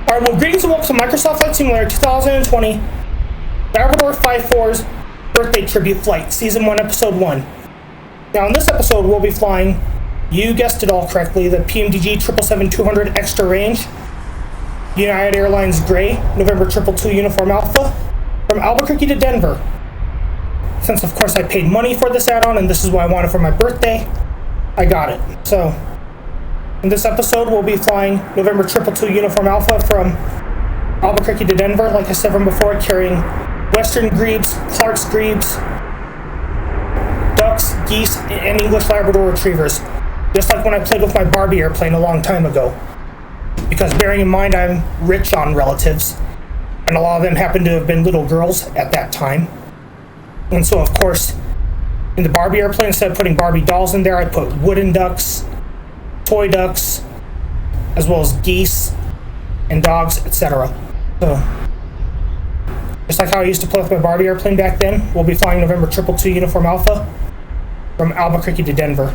Alright, well, greetings and welcome to Microsoft Flight Simulator 2020 Labrador 5-4's Birthday Tribute Flight, Season 1, Episode 1. Now, in this episode, we'll be flying, you guessed it all correctly, the PMDG 777-200 Extra Range, United Airlines Grey, November 222 Uniform Alpha, from Albuquerque to Denver. Since, of course, I paid money for this add-on, and this is what I wanted for my birthday, I got it. So, in this episode, we'll be flying November 222 Uniform Alpha from Albuquerque to Denver, like I said from before, carrying Western Grebes, Clark's Grebes, ducks, geese, and English Labrador retrievers. Just like when I played with my Barbie airplane a long time ago. Because bearing in mind I'm rich on relatives, and a lot of them happen to have been little girls at that time. And so, of course, in the Barbie airplane, instead of putting Barbie dolls in there, I put wooden ducks, toy ducks, as well as geese and dogs, etc. So, just like how I used to play with my Barbie airplane back then, we'll be flying November 222 Uniform Alpha from Albuquerque to Denver.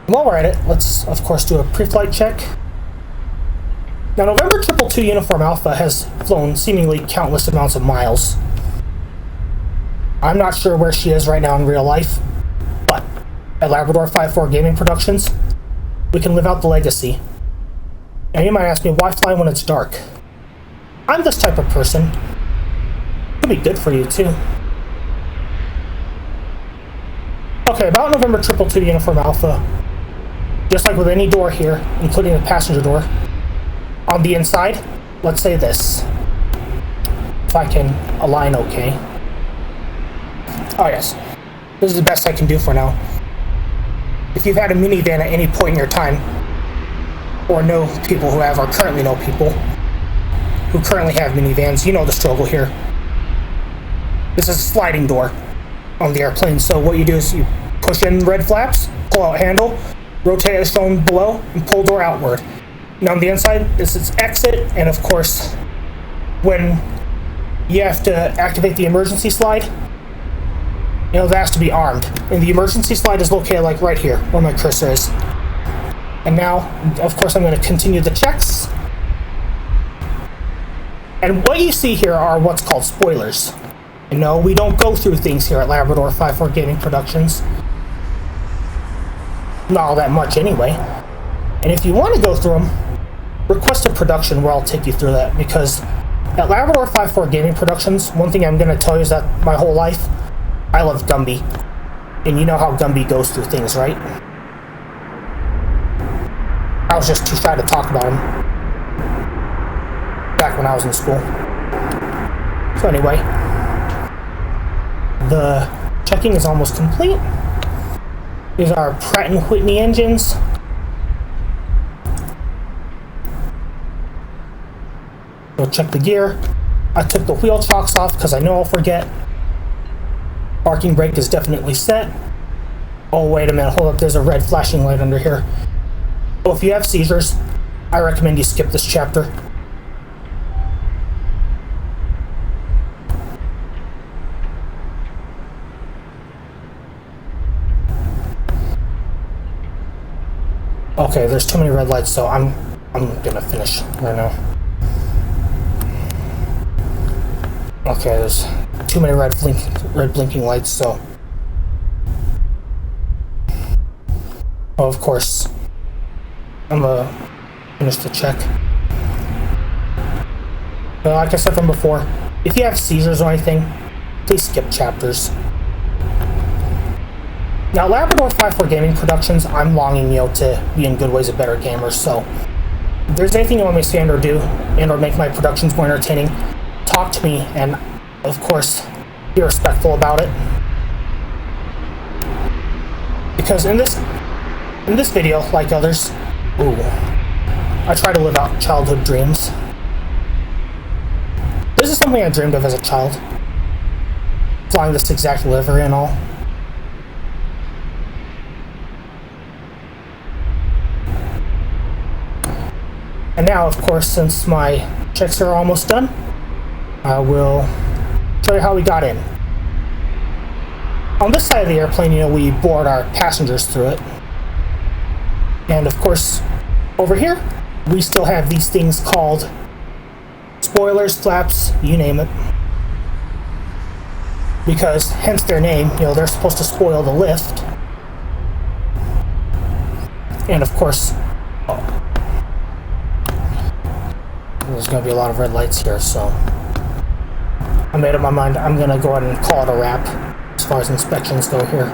While we're at it, let's of course do a pre-flight check. Now, November 222 Uniform Alpha has flown seemingly countless amounts of miles. I'm not sure where she is right now in real life, but at Labrador 5-4 Gaming Productions, we can live out the legacy. Now you might ask me, why fly when it's dark? I'm this type of person. Could be good for you too. Okay, about November 222 Uniform Alpha, just like with any door here, including the passenger door, on the inside, let's say this. If I can align okay. Oh yes, this is the best I can do for now. If you've had a minivan at any point in your time, or know people who have, or currently know people who currently have minivans, you know the struggle here. This is a sliding door on the airplane, so what you do is you push in red flaps, pull out handle, rotate as shown below, and pull door outward. Now on the inside, this is exit, and of course, when you have to activate the emergency slide, you know, that has to be armed. And the emergency slide is located like right here, where my cursor is. And now, of course, I'm going to continue the checks. And what you see here are what's called spoilers. You know, we don't go through things here at Labrador 5-4 Gaming Productions. Not all that much anyway. And if you want to go through them, request a production where I'll take you through that. Because at Labrador 5-4 Gaming Productions, one thing I'm going to tell you is that my whole life, I love Gumby. And you know how Gumby goes through things, right? I was just too shy to talk about him back when I was in school. So anyway, the checking is almost complete. These are Pratt & Whitney engines. We'll check the gear. I took the wheel chocks off because I know I'll forget. Parking brake is definitely set. Oh, wait a minute, hold up, there's a red flashing light under here. So if you have seizures, I recommend you skip this chapter. Okay, there's too many red lights, so I'm gonna finish right now. Okay, there's too many red blinking lights, so... Oh, of course, I'm gonna finish the check. But like I said from before, if you have seizures or anything, please skip chapters. Now, Labrador 5-4 Gaming Productions, I'm longing, you know, to be in good ways a better gamer, so if there's anything you want me to say and or do, and or make my productions more entertaining, talk to me, and of course, be respectful about it. Because in this video, like others, I try to live out childhood dreams. This is something I dreamed of as a child. Flying this exact livery and all. And now, of course, since my checks are almost done, I will show you how we got in. On this side of the airplane, you know, we board our passengers through it. And of course, over here, we still have these things called spoilers, flaps, you name it. Because, hence their name, you know, they're supposed to spoil the lift. And of course, there's going to be a lot of red lights here, so I made up my mind. I'm going to go ahead and call it a wrap as far as inspections go here.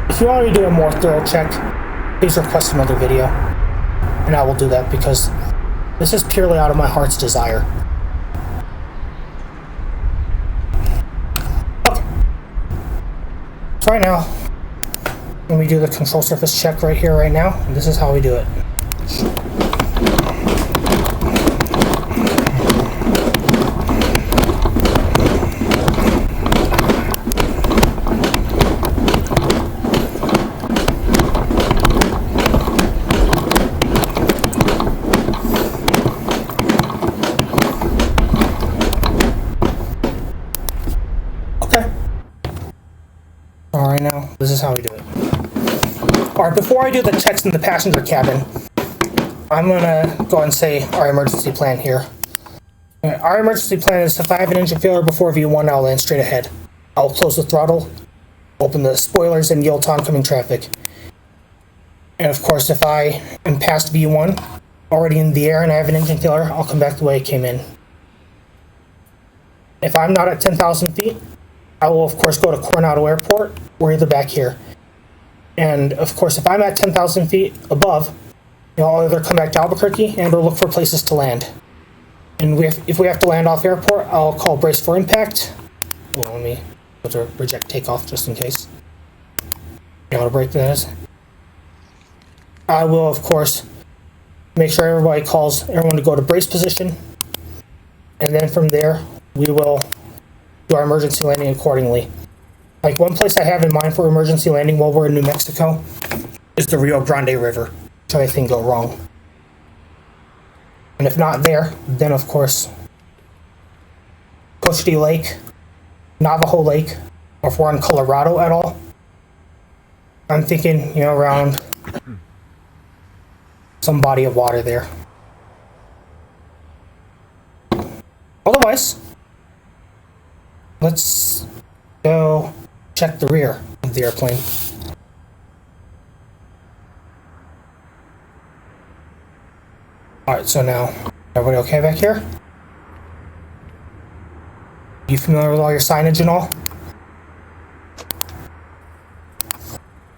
If you want me to do a more thorough check, please request another video, and I will do that because this is purely out of my heart's desire. Okay. So right now, when we do the control surface check right here, right now, and this is how we do it. This is how we do it. Alright, before I do the checks in the passenger cabin, I'm gonna go ahead and say our emergency plan here. Our emergency plan is if I have an engine failure before V1, I'll land straight ahead. I'll close the throttle, open the spoilers, and yield to oncoming traffic. And of course, if I am past V1, already in the air, and I have an engine failure, I'll come back the way I came in. If I'm not at 10,000 feet, I will of course go to Coronado Airport or either back here. And of course, if I'm at 10,000 feet above, you know, I'll either come back to Albuquerque and or look for places to land. And if we have to land off airport, I'll call brace for impact. Well, let me go to reject takeoff just in case. You know how to break that is. I will of course make sure everybody calls everyone to go to brace position. And then from there, we will do our emergency landing accordingly. Like one place I have in mind for emergency landing while we're in New Mexico is the Rio Grande River, should anything go wrong. And if not there, then of course, Cochiti Lake, Navajo Lake, or if we're in Colorado at all, I'm thinking, you know, around some body of water there. Otherwise, let's go check the rear of the airplane. Alright, so now, everybody okay back here? You familiar with all your signage and all?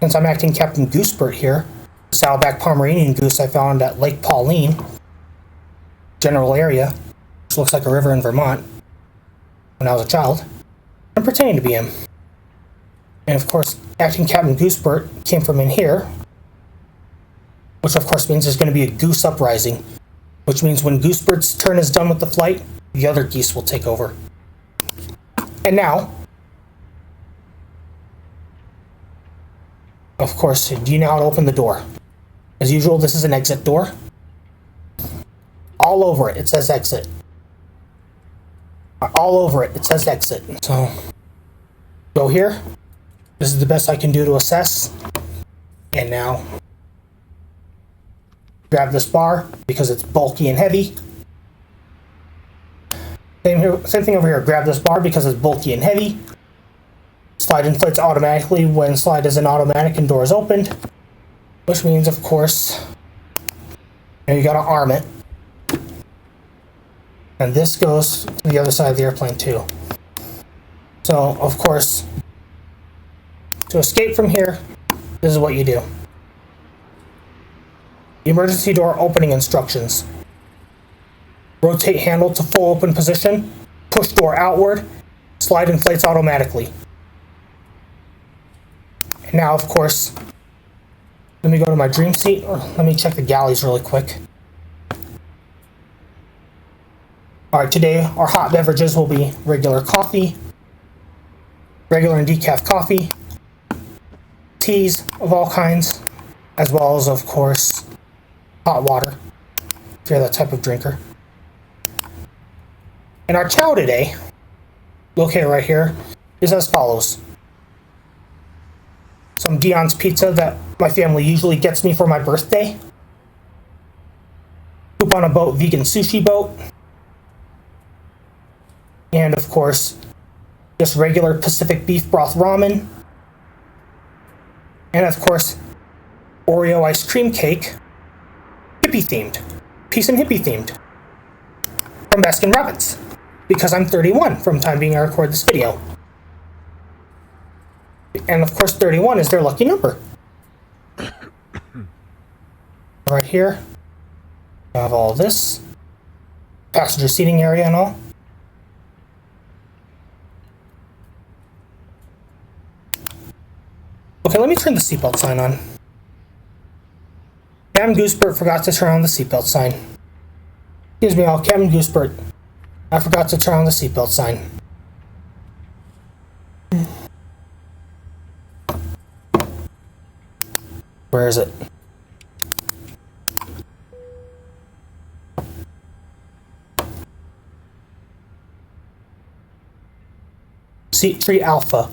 Since I'm acting Captain Goosebert here, Saddleback Pomeranian goose I found at Lake Pauline, general area, which looks like a river in Vermont, when I was a child. I'm pretending to be him. And of course, acting Captain Goosebert came from in here, which of course means there's going to be a Goose Uprising, which means when Goosebert's turn is done with the flight, the other geese will take over. And now, of course, do you know how to open the door? As usual, this is an exit door. All over it, it says exit. All over it, it says exit. So, go here. This is the best I can do to assess. And now, grab this bar because it's bulky and heavy. Same thing over here. Grab this bar because it's bulky and heavy. Slide inflates automatically when slide is in automatic and door is opened. Which means, of course, you gotta arm it. And this goes to the other side of the airplane too. So, of course, to escape from here, this is what you do. Emergency door opening instructions. Rotate handle to full open position. Push door outward. Slide inflates automatically. And now, of course, let me go to my dream seat. Or let me check the galleys really quick. Alright, today our hot beverages will be regular coffee, regular and decaf coffee, teas of all kinds, as well as, of course, hot water, if you're that type of drinker. And our chow today, located right here, is as follows. Some Dion's pizza that my family usually gets me for my birthday. Poop on a boat, vegan sushi boat. And of course, just regular Pacific beef broth ramen. And of course, Oreo ice cream cake, hippie themed, peace and hippie themed, from Baskin Robbins, because I'm 31 from the time being I record this video. And of course 31 is their lucky number. Right here, I have all this, passenger seating area and all. Okay, let me turn the seatbelt sign on. Captain Goosebert forgot to turn on the seatbelt sign. Excuse me all, Captain Goosebert. I forgot to turn on the seatbelt sign. Where is it? Seat tree alpha.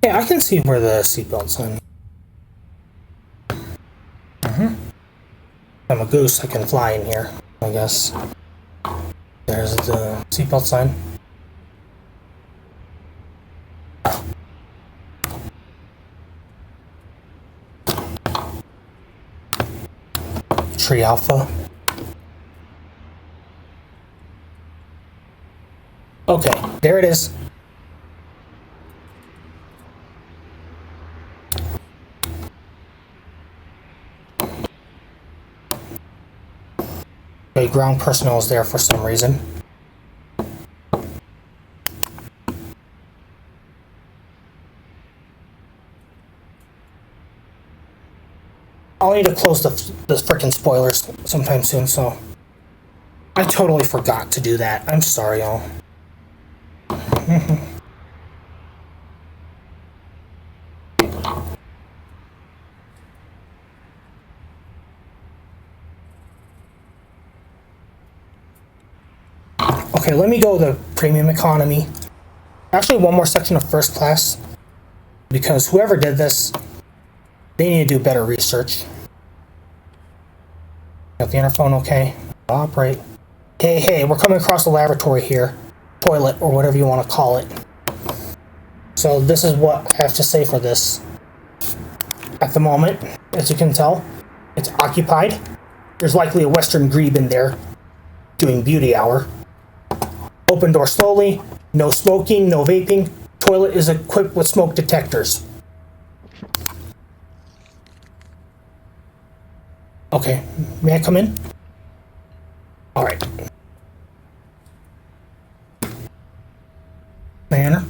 Yeah, I can see where the seatbelt sign. I'm a goose, I can fly in here, I guess. There's the seatbelt sign. Tree alpha. Okay, there it is. Okay, ground personnel is there for some reason. I'll need to close the frickin' spoilers sometime soon, so I totally forgot to do that. I'm sorry, y'all. Okay, let me go to premium economy. Actually, one more section of first class, because whoever did this, they need to do better research. Got the interphone okay? Operate. Hey, we're coming across the lavatory here. Toilet, or whatever you want to call it. So this is what I have to say for this. At the moment, as you can tell, it's occupied. There's likely a Western Grebe in there doing beauty hour. Open door slowly. No smoking, no vaping. Toilet is equipped with smoke detectors. Okay, may I come in? Alright. Diana?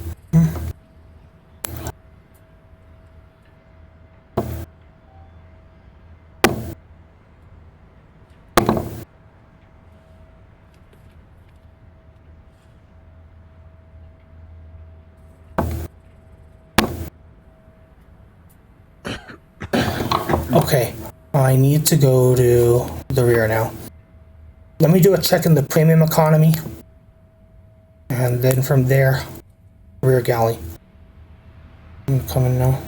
Okay, I need to go to the rear now. Let me do a check in the premium economy, and then from there, rear galley. I'm coming now.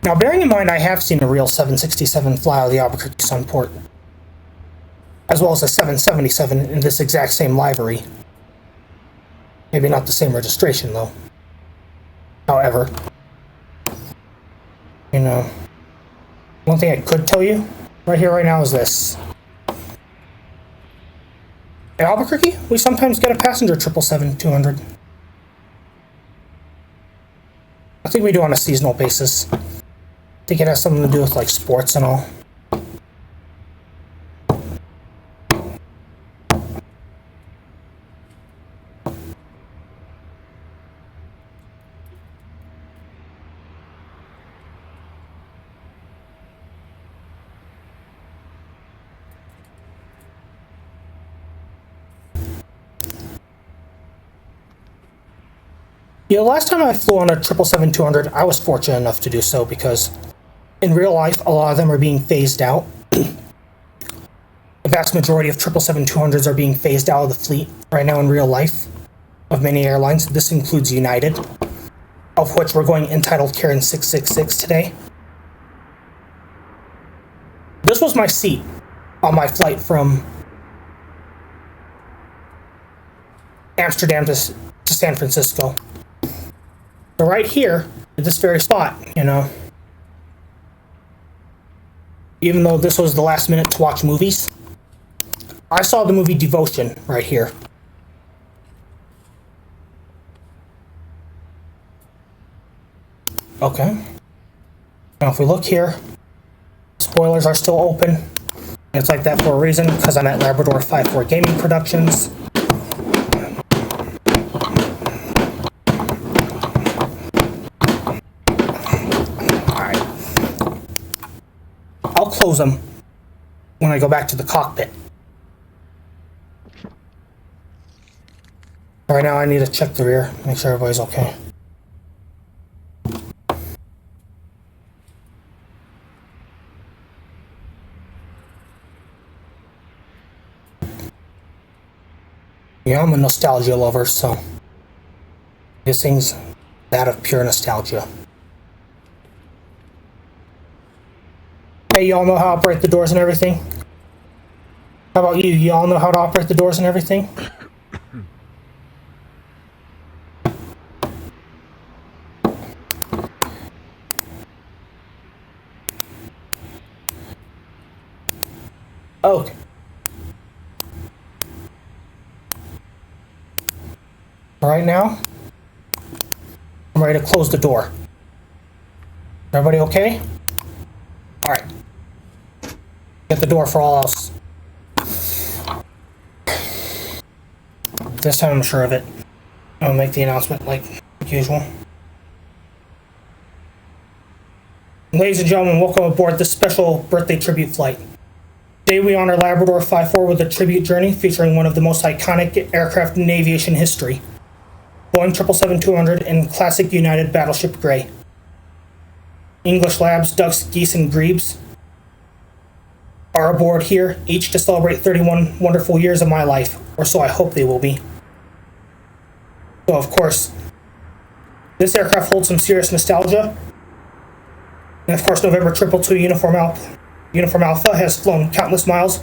Now, bearing in mind I have seen a real 767 fly out of the Albuquerque Sunport, as well as a 777 in this exact same livery. Maybe not the same registration, though. However, you know, one thing I could tell you right here, right now, is this. At Albuquerque, we sometimes get a passenger 777-200. I think we do on a seasonal basis. I think it has something to do with, like, sports and all. Yeah, the last time I flew on a 777-200, I was fortunate enough to do so because in real life, a lot of them are being phased out. The vast majority of 777-200s are being phased out of the fleet right now in real life of many airlines. This includes United, of which we're going entitled Karen 666 today. This was my seat on my flight from Amsterdam to San Francisco. So right here, at this very spot, you know, even though this was the last minute to watch movies, I saw the movie Devotion right here. Okay. Now if we look here, spoilers are still open. It's like that for a reason, because I'm at Labrador 54 Gaming Productions. Alright. I'll close them when I go back to the cockpit. Right now I need to check the rear, make sure everybody's okay. Yeah, I'm a nostalgia lover, so this thing's that of pure nostalgia. Hey, y'all know how to operate the doors and everything? How about you? Y'all know how to operate the doors and everything? Okay. Right now, I'm ready to close the door. Everybody okay? Alright. Get the door for all else. This time I'm sure of it. I'll make the announcement like usual. Ladies and gentlemen, welcome aboard this special birthday tribute flight. Today we honor Labrador 54 with a tribute journey featuring one of the most iconic aircraft in aviation history. Boeing 777-200 and classic United Battleship Grey. English Labs, Ducks, Geese, and Grebes are aboard here, each to celebrate 31 wonderful years of my life, or so I hope they will be. So, of course, this aircraft holds some serious nostalgia. And, of course, November 222 Uniform Alpha has flown countless miles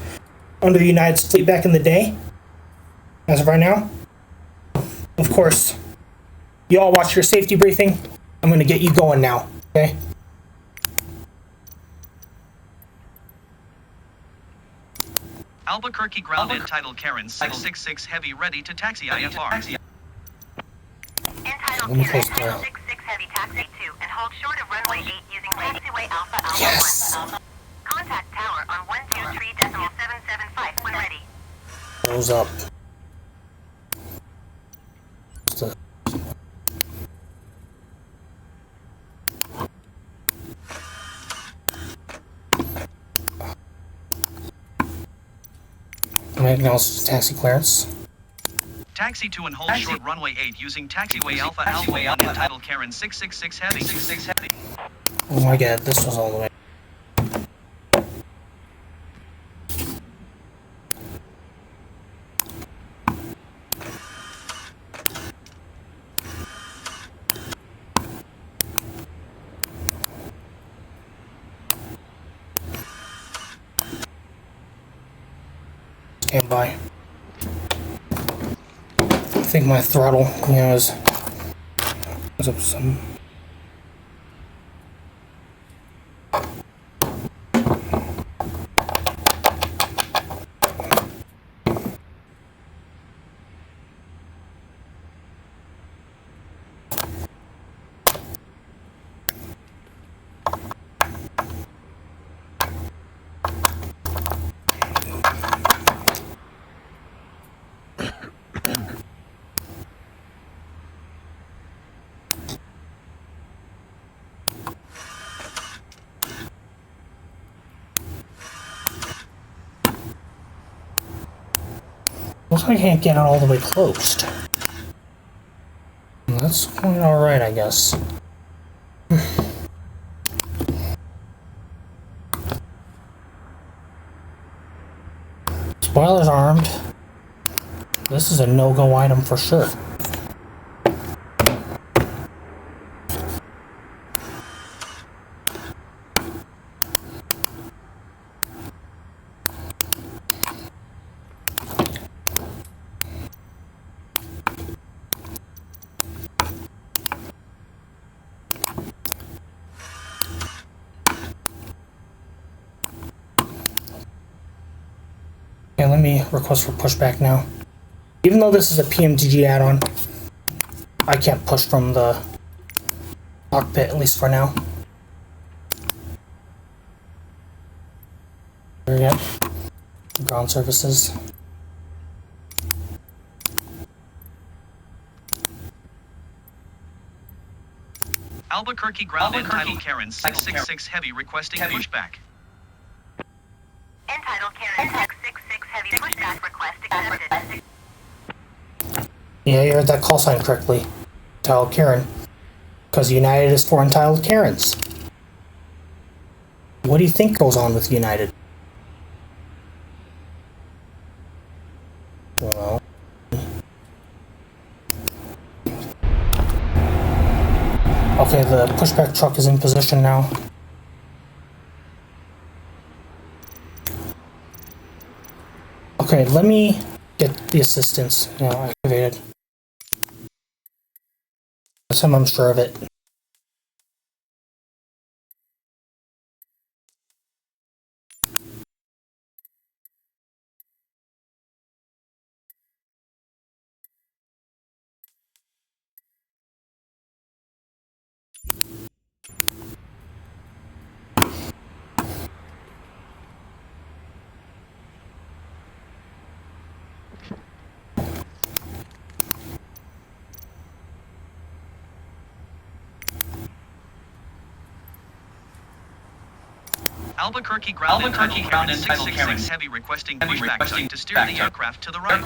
under United's fleet back in the day. As of right now. Of course, you all watch your safety briefing. I'm going to get you going now, okay? Albuquerque grounded title Karen 666 Heavy ready to taxi IFR. Entitled Karen 666 Heavy taxi 2 and hold short of runway 8 using taxiway Alpha Alpha Yes. 1. Contact tower on 123.775 when ready. Close up. Anything else? Taxi clearance. Taxi to and hold short runway 8 using taxiway Alpha Alpha 1 entitled Karen 666 Heavy. Oh my god, this was all the way. Stand by. I think my throttle, you know, is up some. Looks like I can't get it all the way closed. That's going alright, I guess. Spoiler's armed. This is a no-go item for sure. Okay, let me request for pushback now. Even though this is a PMDG add-on, I can't push from the cockpit, at least for now. There we go. Ground services. Albuquerque ground entitled Karen 666 Heavy requesting pushback. Entitled Karen 666 Heavy pushback request accepted. Yeah, you heard that call sign correctly. Entitled Karen. Because United is for entitled Karens. What do you think goes on with United? Well... Okay, the pushback truck is in position now. Okay, let me get the assistance activated. This time I'm sure of it. Albuquerque ground entitled Karen 666 Heavy requesting pushback site to steer the aircraft to the right.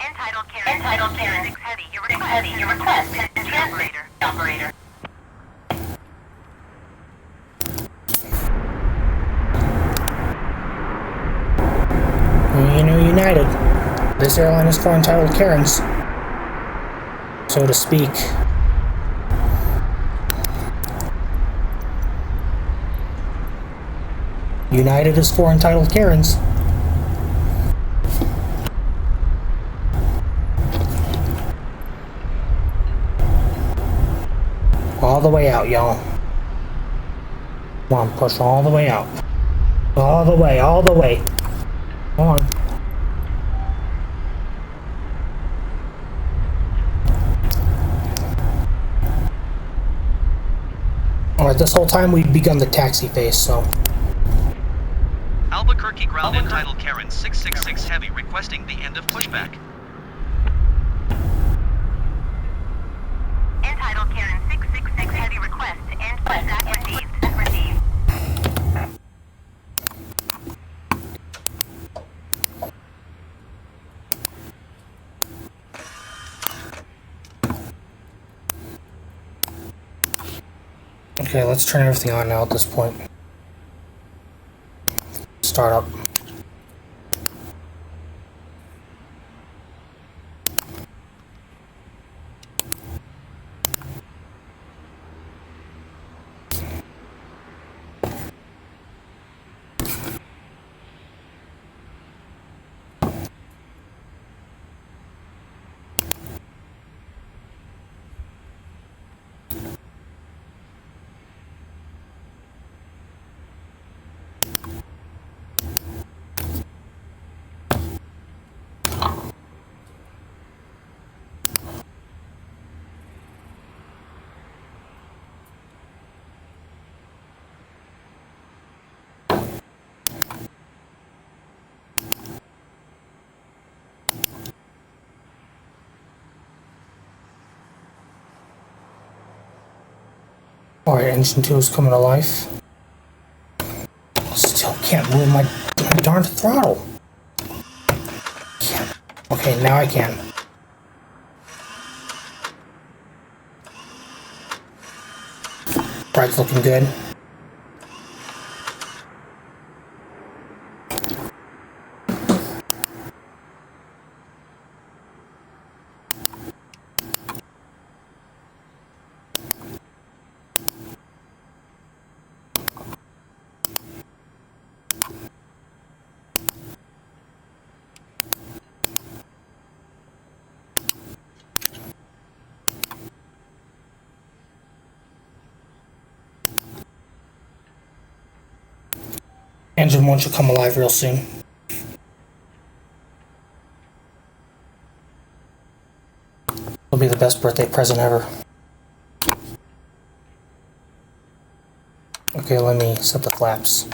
Entitled Karen 6 Heavy, your request, and operator. You know, United. This airline is for entitled Karens, so to speak. United is for entitled Karens. All the way out, y'all. Come on, push all the way out. All the way, all the way. Come on. Alright, this whole time we've begun the taxi phase, so... Albuquerque ground entitled Karen 666 Heavy requesting the end of pushback. Entitled Karen 666 Heavy request to end pushback received. Okay, let's turn everything on now at this point. Start up. Alright, engine 2 is coming to life. Still can't move my darn throttle. Can't. Okay, now I can. Ride's looking good. Engine 1 should come alive real soon. It'll be the best birthday present ever. Okay, let me set the flaps.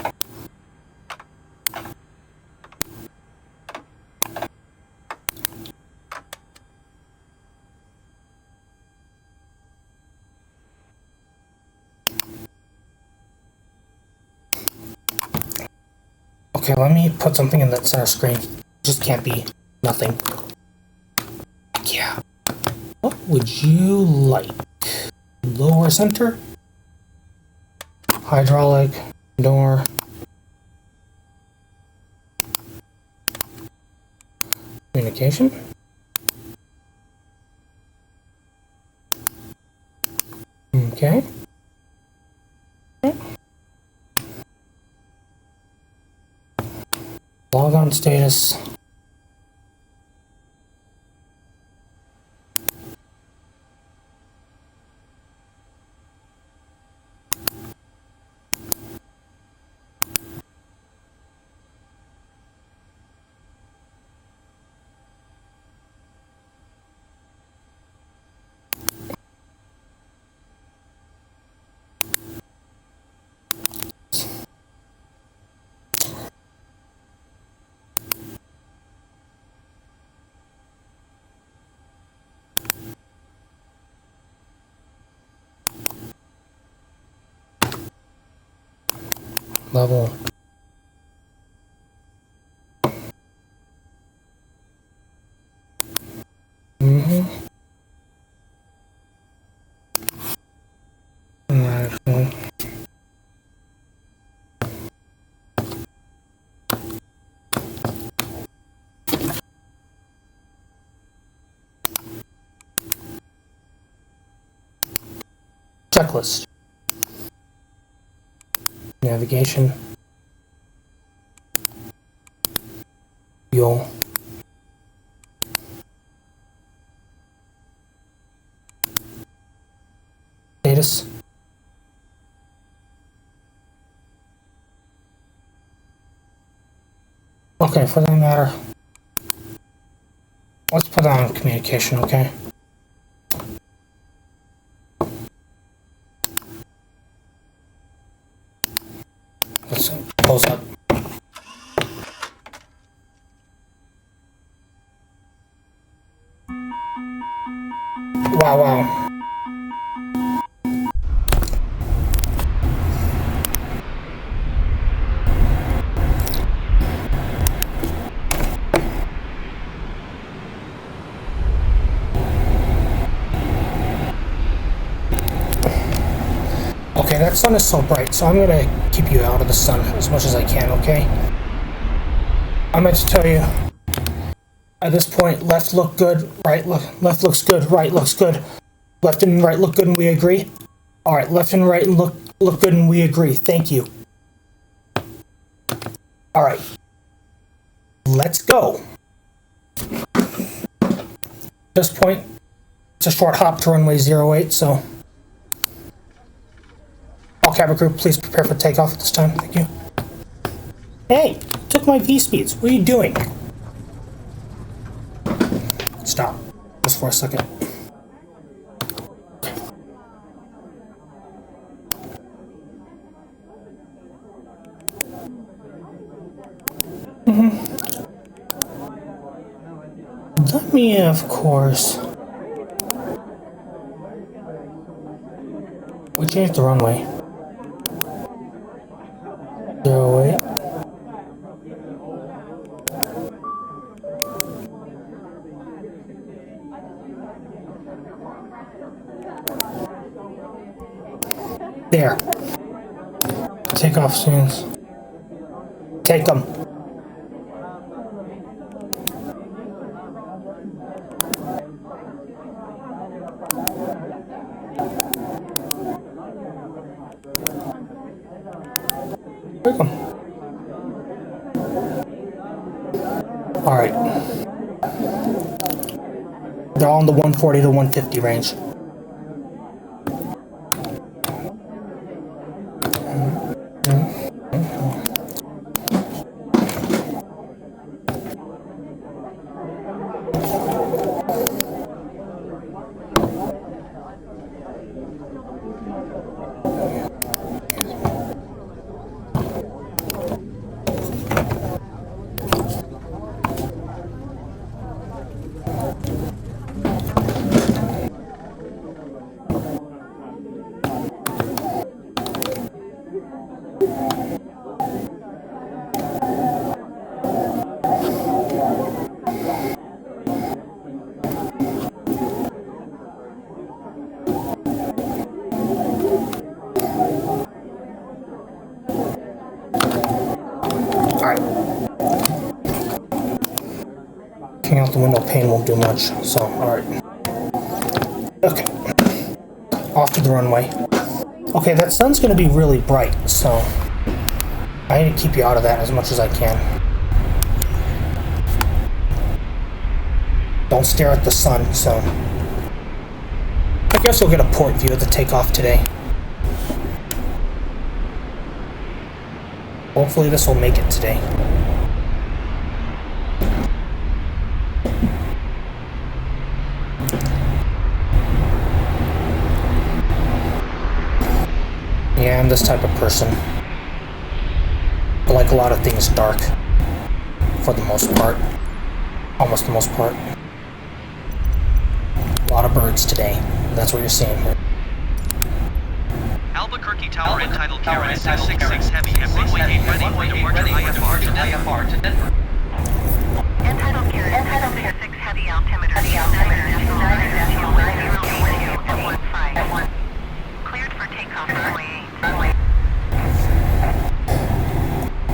Okay, let me put something in that center screen. Just can't be nothing. Yeah. What would you like? Lower center? Hydraulic, door. Communication. Okay. Log on status. Level. Actually. Checklist. Navigation. Fuel. Status. Okay, for that matter, let's put on communication, okay? Let's close up. Wow. Okay, that sun is so bright, so I'm gonna keep you out of the sun as much as I can, okay? I meant to tell you, at this point, left look good, left looks good, right looks good. Left and right look good and we agree? Alright, left and right look good and we agree. Thank you. Alright. Let's go. At this point, it's a short hop to runway 08, so all cabin crew, please prepare for takeoff at this time. Thank you. Hey, took my V-speeds. What are you doing? Stop. Just for a second. Let me, of course. We changed the runway. 08. There. Takeoff soon. Take them. Take them. All right. They're all in the 140 to 150 range. Alright. Looking out the window pane won't do much, so, alright. Okay. Off to the runway. Okay, that sun's gonna be really bright, so I need to keep you out of that as much as I can. Don't stare at the sun, so I guess you'll get a port view of the takeoff today. Hopefully this will make it today. Yeah, I'm this type of person. I like a lot of things dark. For the most part. Almost the most part. A lot of birds today. That's what you're seeing here. Albuquerque Tower entitled Karen 666 Heavy and runway 8 ready for departure IFR to Denver. Entitled Karen 6 Heavy altimeter 9.9.9.15. Cleared for takeoff runway 8.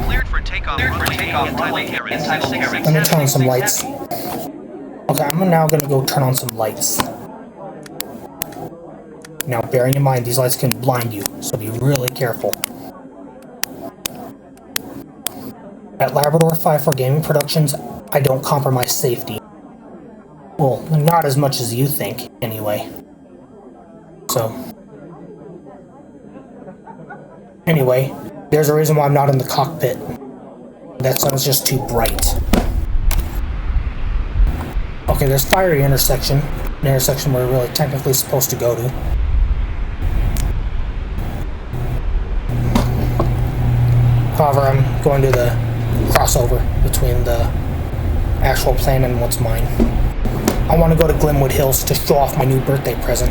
Cleared for takeoff runway 8 entitled Karen 666 Let me turn on some lights. Okay, I'm now gonna go turn on some lights. Now, bearing in mind, these lights can blind you, so be really careful. At Labrador 5 Gaming Productions, I don't compromise safety. Well, not as much as you think, anyway. So. Anyway, there's a reason why I'm not in the cockpit. That sun's just too bright. Okay, there's fiery intersection. An intersection we're really technically supposed to go to. However, I'm going to the crossover between the actual plan and what's mine. I want to go to Glenwood Hills to show off my new birthday present.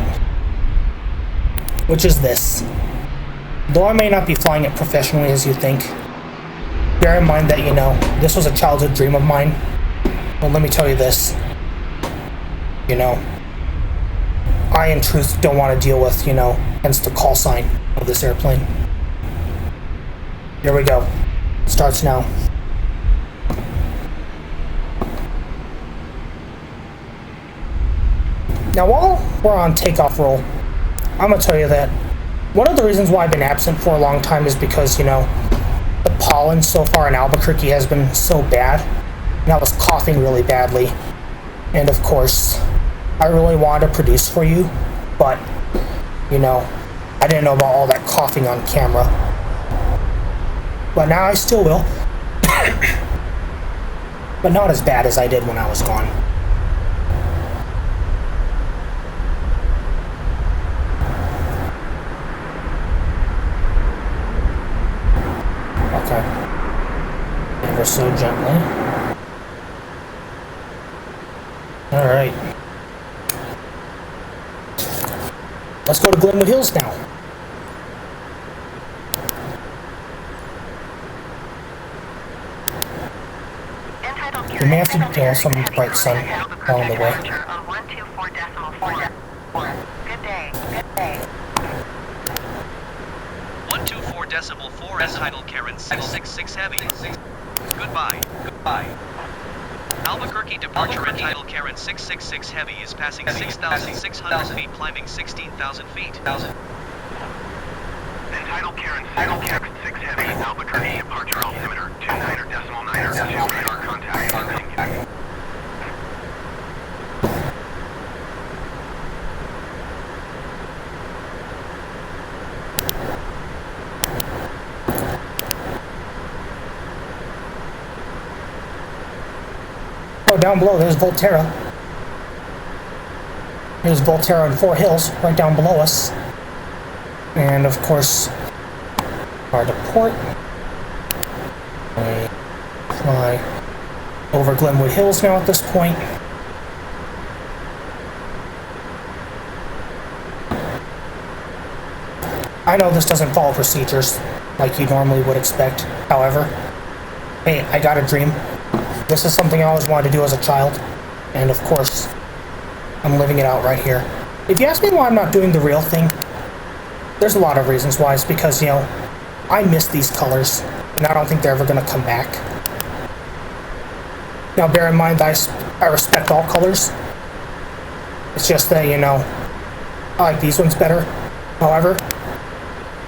Which is this. Though I may not be flying it professionally as you think, bear in mind that, you know, this was a childhood dream of mine. Well, let me tell you this. You know, I in truth don't want to deal with, you know, hence the call sign of this airplane. Here we go. Starts now. Now while we're on takeoff roll, I'm gonna tell you that one of the reasons why I've been absent for a long time is because, you know, the pollen so far in Albuquerque has been so bad, and I was coughing really badly. And of course, I really wanted to produce for you, but, you know, I didn't know about all that coughing on camera. But now I still will. But not as bad as I did when I was gone. Okay. Ever so gently. Alright. Let's go to Glenwood Hills now. We may have to deal some bright sun along the way. Good day. Good day. 124.4 entitled Karen 666 Heavy. Goodbye. Goodbye. Albuquerque departure entitled Karen 666 Heavy is passing 6,600 feet, climbing 16,000 feet. Entitled Karen 666 Heavy, Albuquerque departure altimeter 29.9. Radar contact. Oh, down below, there's Volterra. There's Volterra in Four Hills, right down below us. And of course, our port. We fly over Glenwood Hills now at this point. I know this doesn't follow procedures like you normally would expect. However, hey, I got a dream. This is something I always wanted to do as a child. And of course, I'm living it out right here. If you ask me why I'm not doing the real thing, there's a lot of reasons why. It's because, you know, I miss these colors, and I don't think they're ever going to come back. Now bear in mind that I respect all colors. It's just that, you know, I like these ones better. However,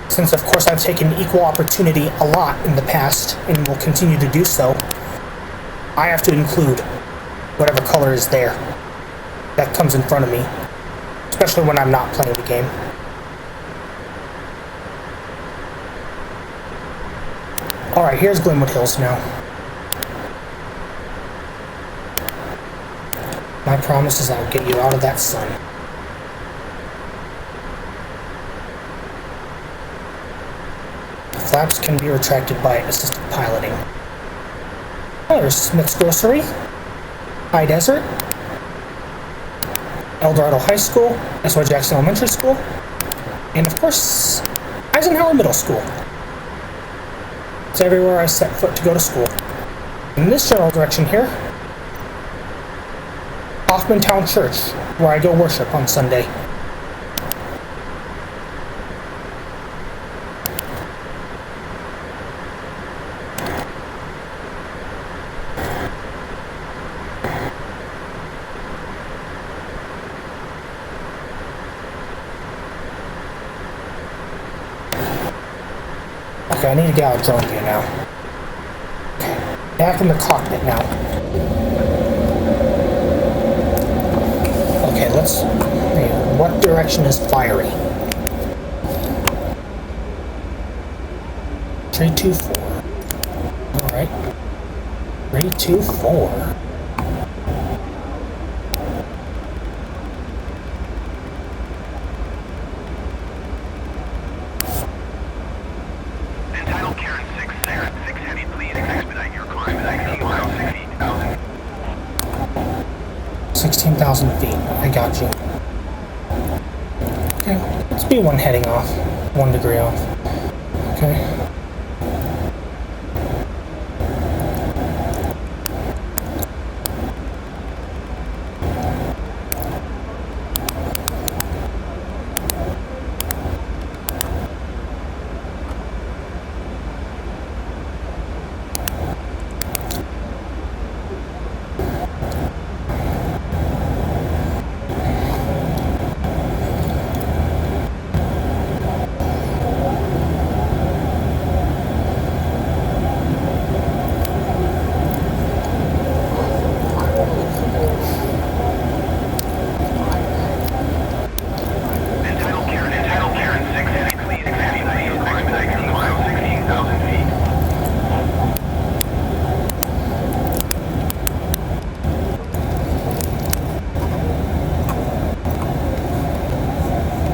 since of course I've taken equal opportunity a lot in the past and will continue to do so, I have to include whatever color is there that comes in front of me, especially when I'm not playing the game. Alright, here's Glenwood Hills now. My promise is I'll get you out of that sun. Flaps can be retracted by assisted piloting. There's Smith's Grocery, High Desert, El Dorado High School, S.Y. Jackson Elementary School, and of course, Eisenhower Middle School. It's everywhere I set foot to go to school. In this general direction here, Hoffmantown Church, where I go worship on Sunday. Okay, I need to get out of drone view now. Okay, back in the cockpit now. Okay, let's... what direction is fiery? 324. Alright. 324. Entitled Karen 6 Heavy, please expedite your climb at 18 miles 16,000. 16,000 feet. I got you. Okay, let's be one heading off. 1 degree off. Okay.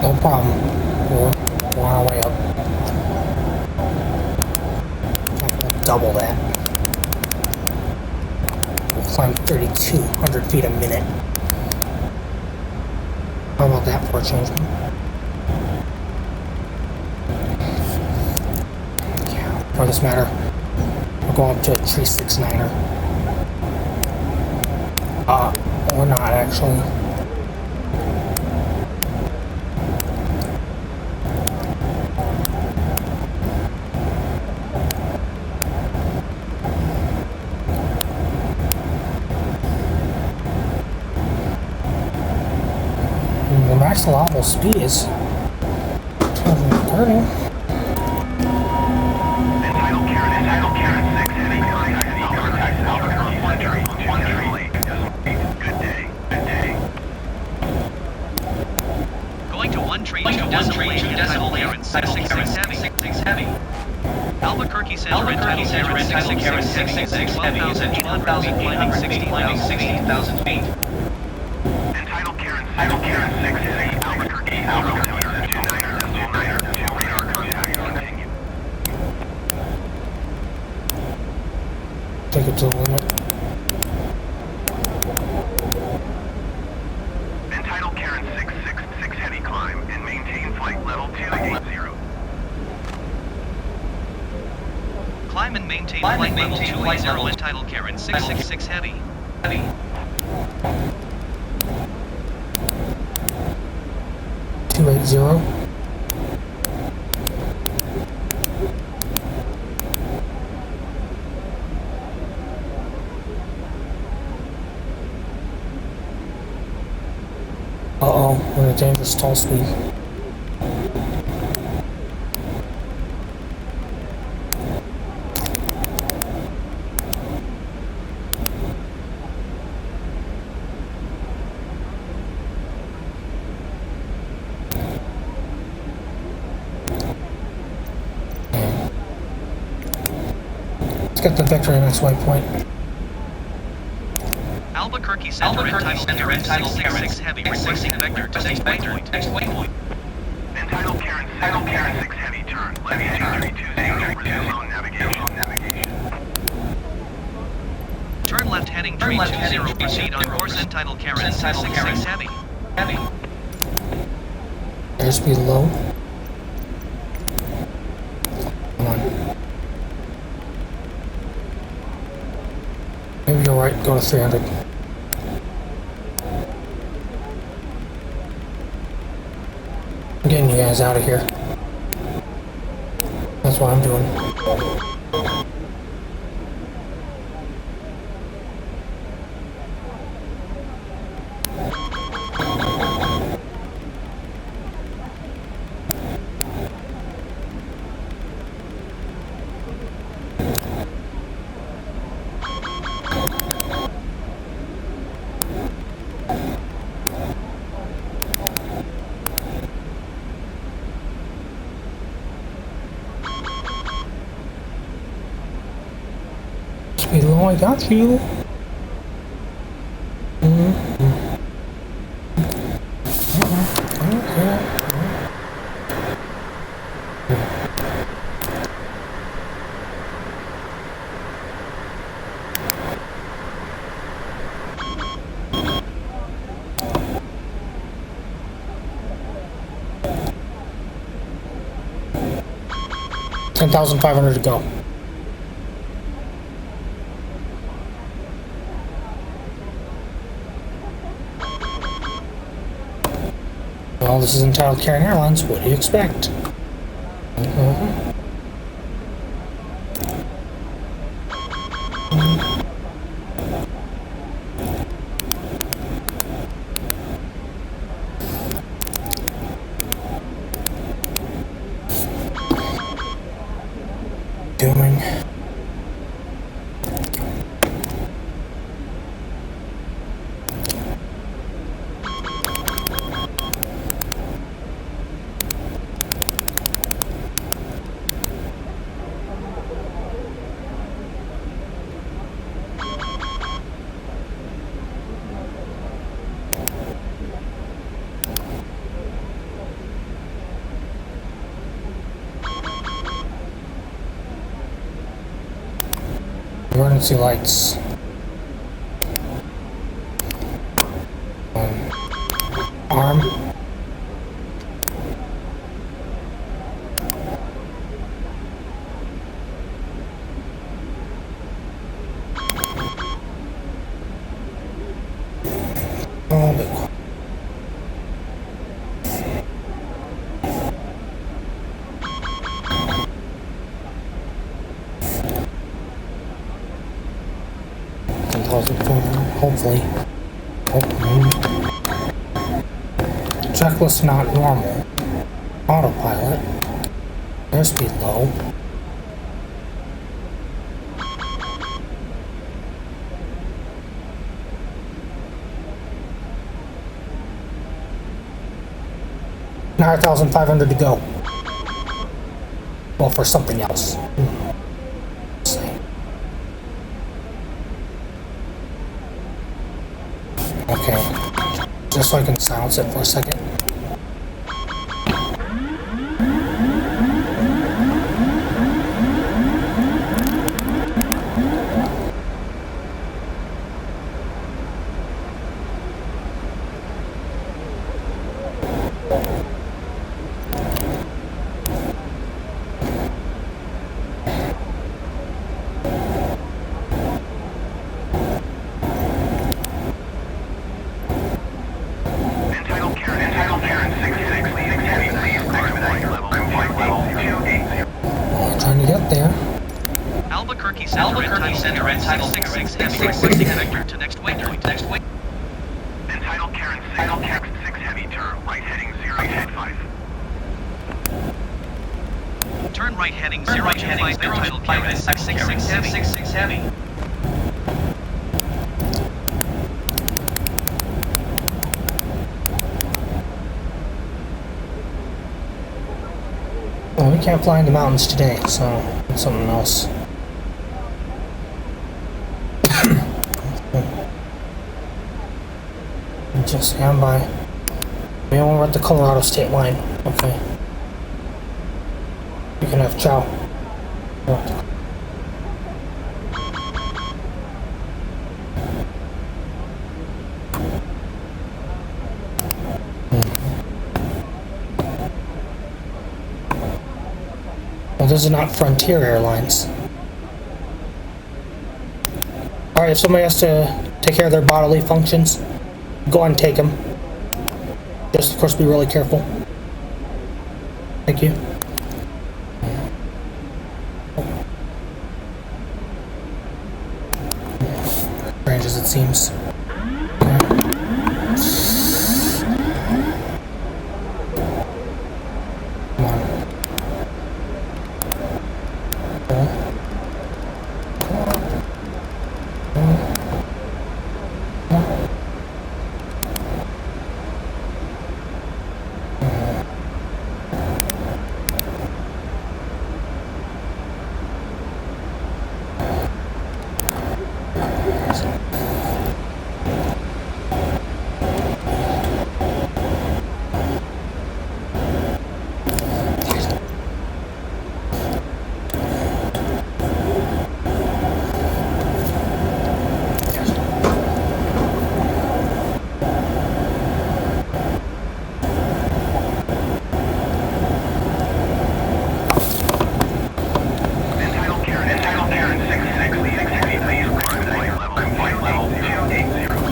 No problem. We're on our way up. We'll double that. We'll climb 3,200 feet a minute. How about that for a change? Yeah, for this matter, we're going up to a 369er. We're not actually. The max allowable speed is 230. Entitled Karen 6 Heavy, contact Albuquerque, 1 Lake. Good day. Going to 1 tree, 2 decimal Karen 666 heavy. Albuquerque Center entitled Karen 666 heavy is at 12,000 climbing 16,000 feet. Entitled Karen 6 Heavy, Albuquerque, 29er, 2 radar contact, continue. Take it to the limit. Entitled Karen 666 Heavy, climb and maintain flight level 280. Climb and maintain flight level 280 entitled Karen 666 heavy. 280. low. We're at a dangerous stall speed. Let's get the vector in its waypoint. Albuquerque Center entitled Karen 666 Heavy requesting vector to next waypoint. Entitled Karen 6 Heavy, turn. Left 320, resume navigation. Turn left heading 320, proceed on course entitled Karen 666 Heavy. Airspeed low. Come on. Maybe you're right, go to 300. I'm getting you guys out of here. That's what I'm doing. Below, I got you. $10,500 to go. Well, this is entitled Karen Airlines. What do you expect? Doing. Emergency lights. Arm. Oh, but hopefully. Checklist not normal. Autopilot. Airspeed low. $9,500 to go. Well, for something else. Okay, just so I can silence it for a second. Albuquerque Center entitled 666 Heavy requesting vector to next waypoint. Entitled Karen 6 Heavy. Heavy, turn right heading 025. Turn right heading 025, then title Karen 666 Heavy. Well, we can't fly in the mountains today, so it's something else. Just stand by. We don't want the Colorado state line. Okay. You can have chow. Well, those are not Frontier Airlines. Alright, if somebody has to take care of their bodily functions, go ahead and take them. Just, of course, be really careful. Thank you. Strange as it seems. Come on.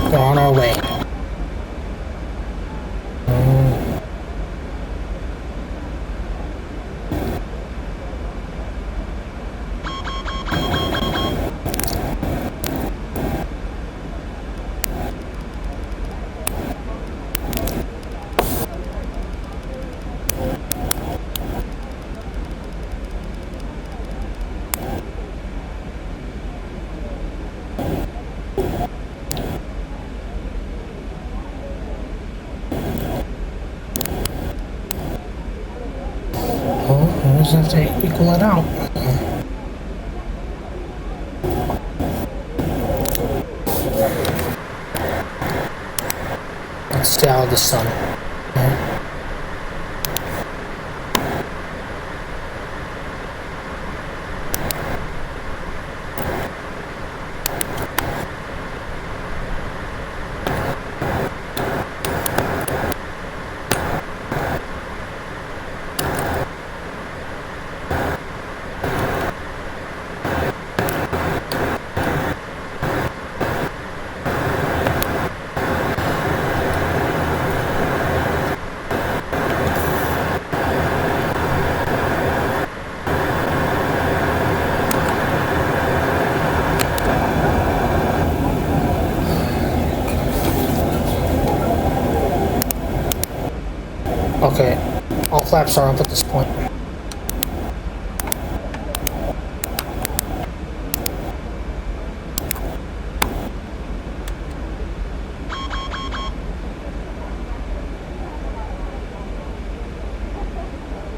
We're on our way. We'll just have to equal it out. Let's stay out of the sun. Okay. Okay, all flaps are up at this point.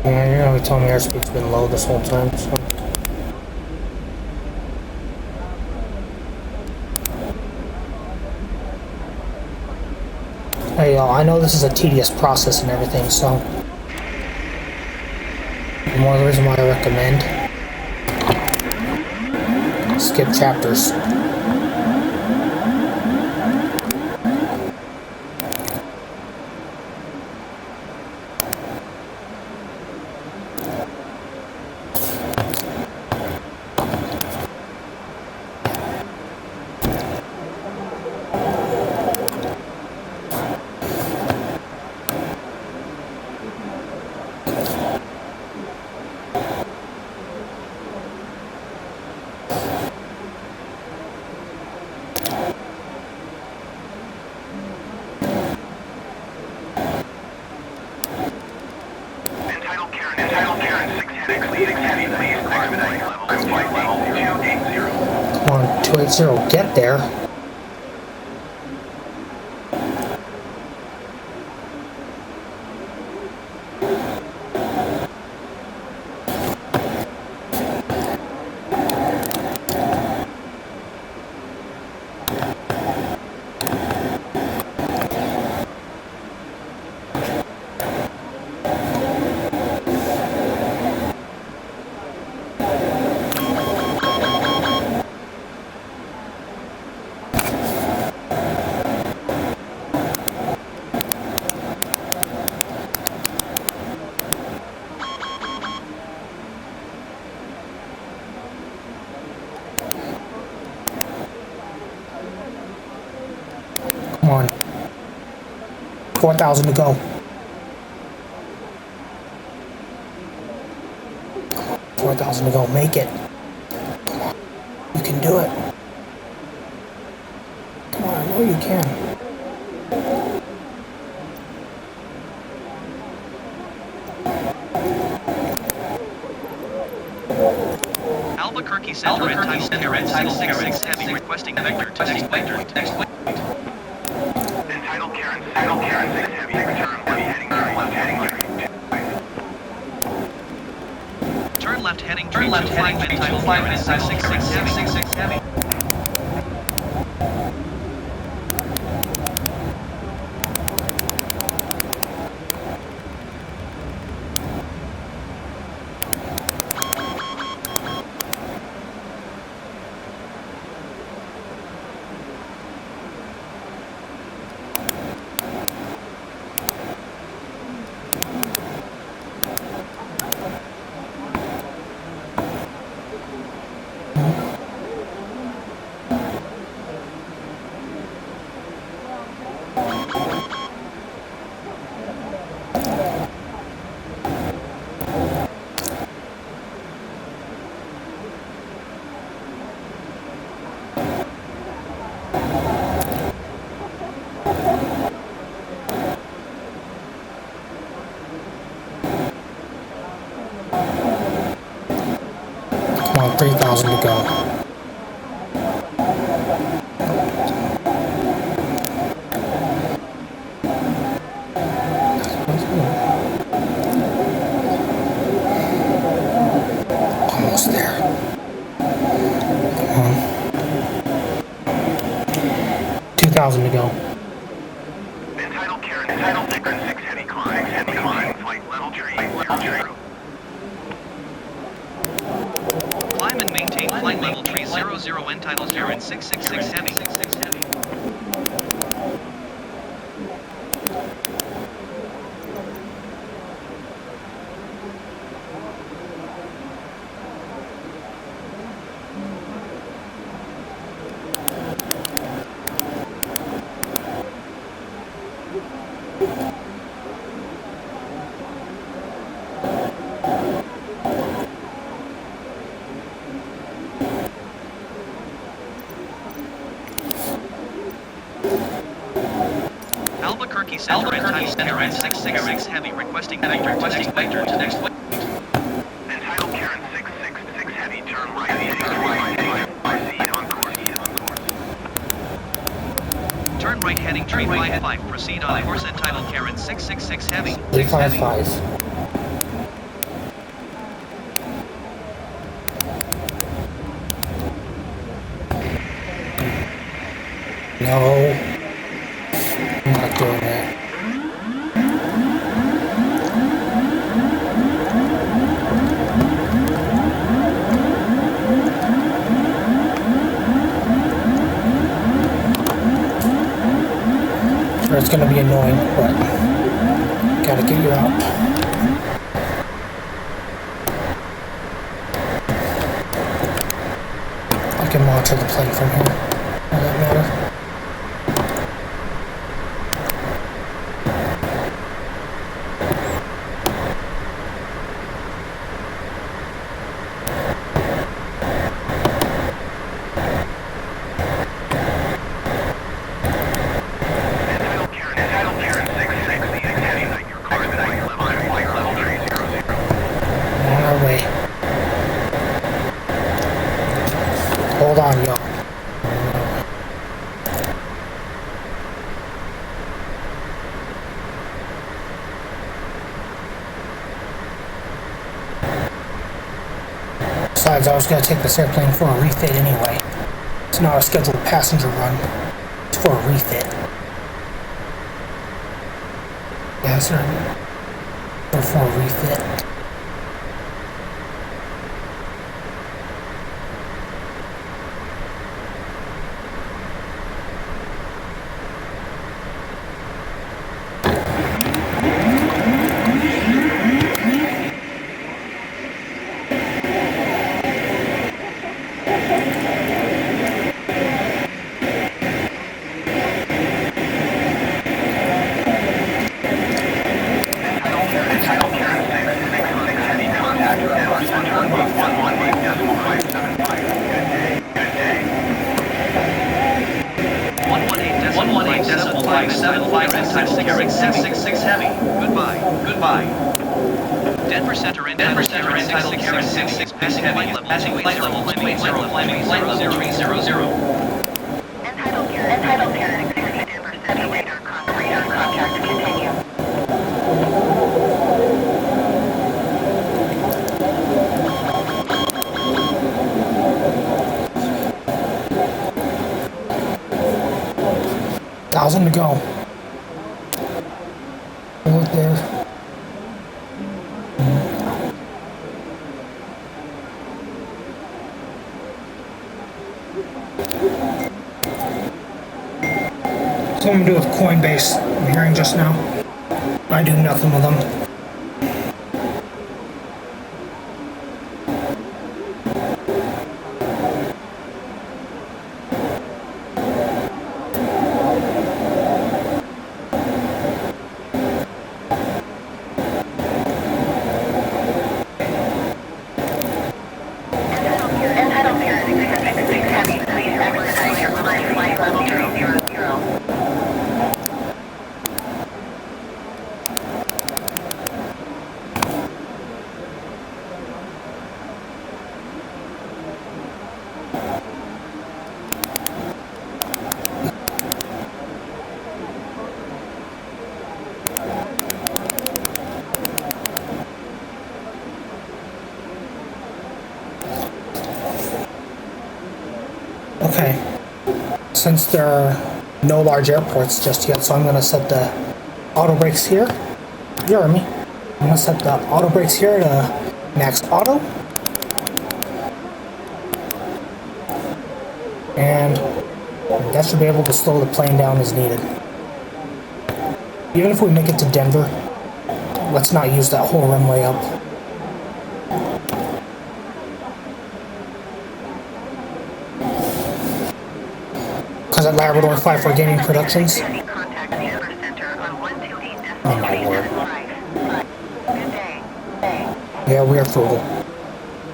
Yeah, you're gonna be telling me airspeed's been low this whole time, so. Hey y'all, I know this is a tedious process and everything, so the more the reason why I recommend skip chapters. 2.0 get there. Come on. 4,000 to go. 4,000 to go. Make it. Come on. You can do it. Come on, I know you can. Albuquerque Center entitled Karen 666 Heavy requesting vector to next vector. Entitled Karen 6 Heavy, return left heading Turn left heading 325 entitled Karen 666 Heavy. Come on, 3,000 to go. Almost there. Come on. 2,000 to go. Entitled Karen 6 Heavy climb, flight level tree. Climb and maintain flight level 300 entitled Karen 666 Heavy. Albuquerque Center entitled Karen 666 Heavy requesting vector to next vector. Entitled Karen 666 Heavy, turn right heading proceed on course. Turn right heading 355 proceed on course entitled Karen 666 Heavy. 355. No. I'm not doing that. Sure, it's gonna be annoying, but gotta get you out. I can monitor the plane from here. Does that matter? Hold on, y'all. Besides, I was going to take this airplane for a refit anyway. It's not a scheduled passenger run. It's for a refit. Yeah, it's not for a refit. To go. Right there. Something to do with Coinbase, I'm hearing just now. I do nothing with them. Okay, since there are no large airports just yet, so I'm going to set the auto brakes here. You hear me? I'm going to set the auto brakes here to max auto. And that should be able to slow the plane down as needed. Even if we make it to Denver, let's not use that whole runway up. Because at Labrador 5 Gaming Productions. Oh my word. Yeah, we are frugal.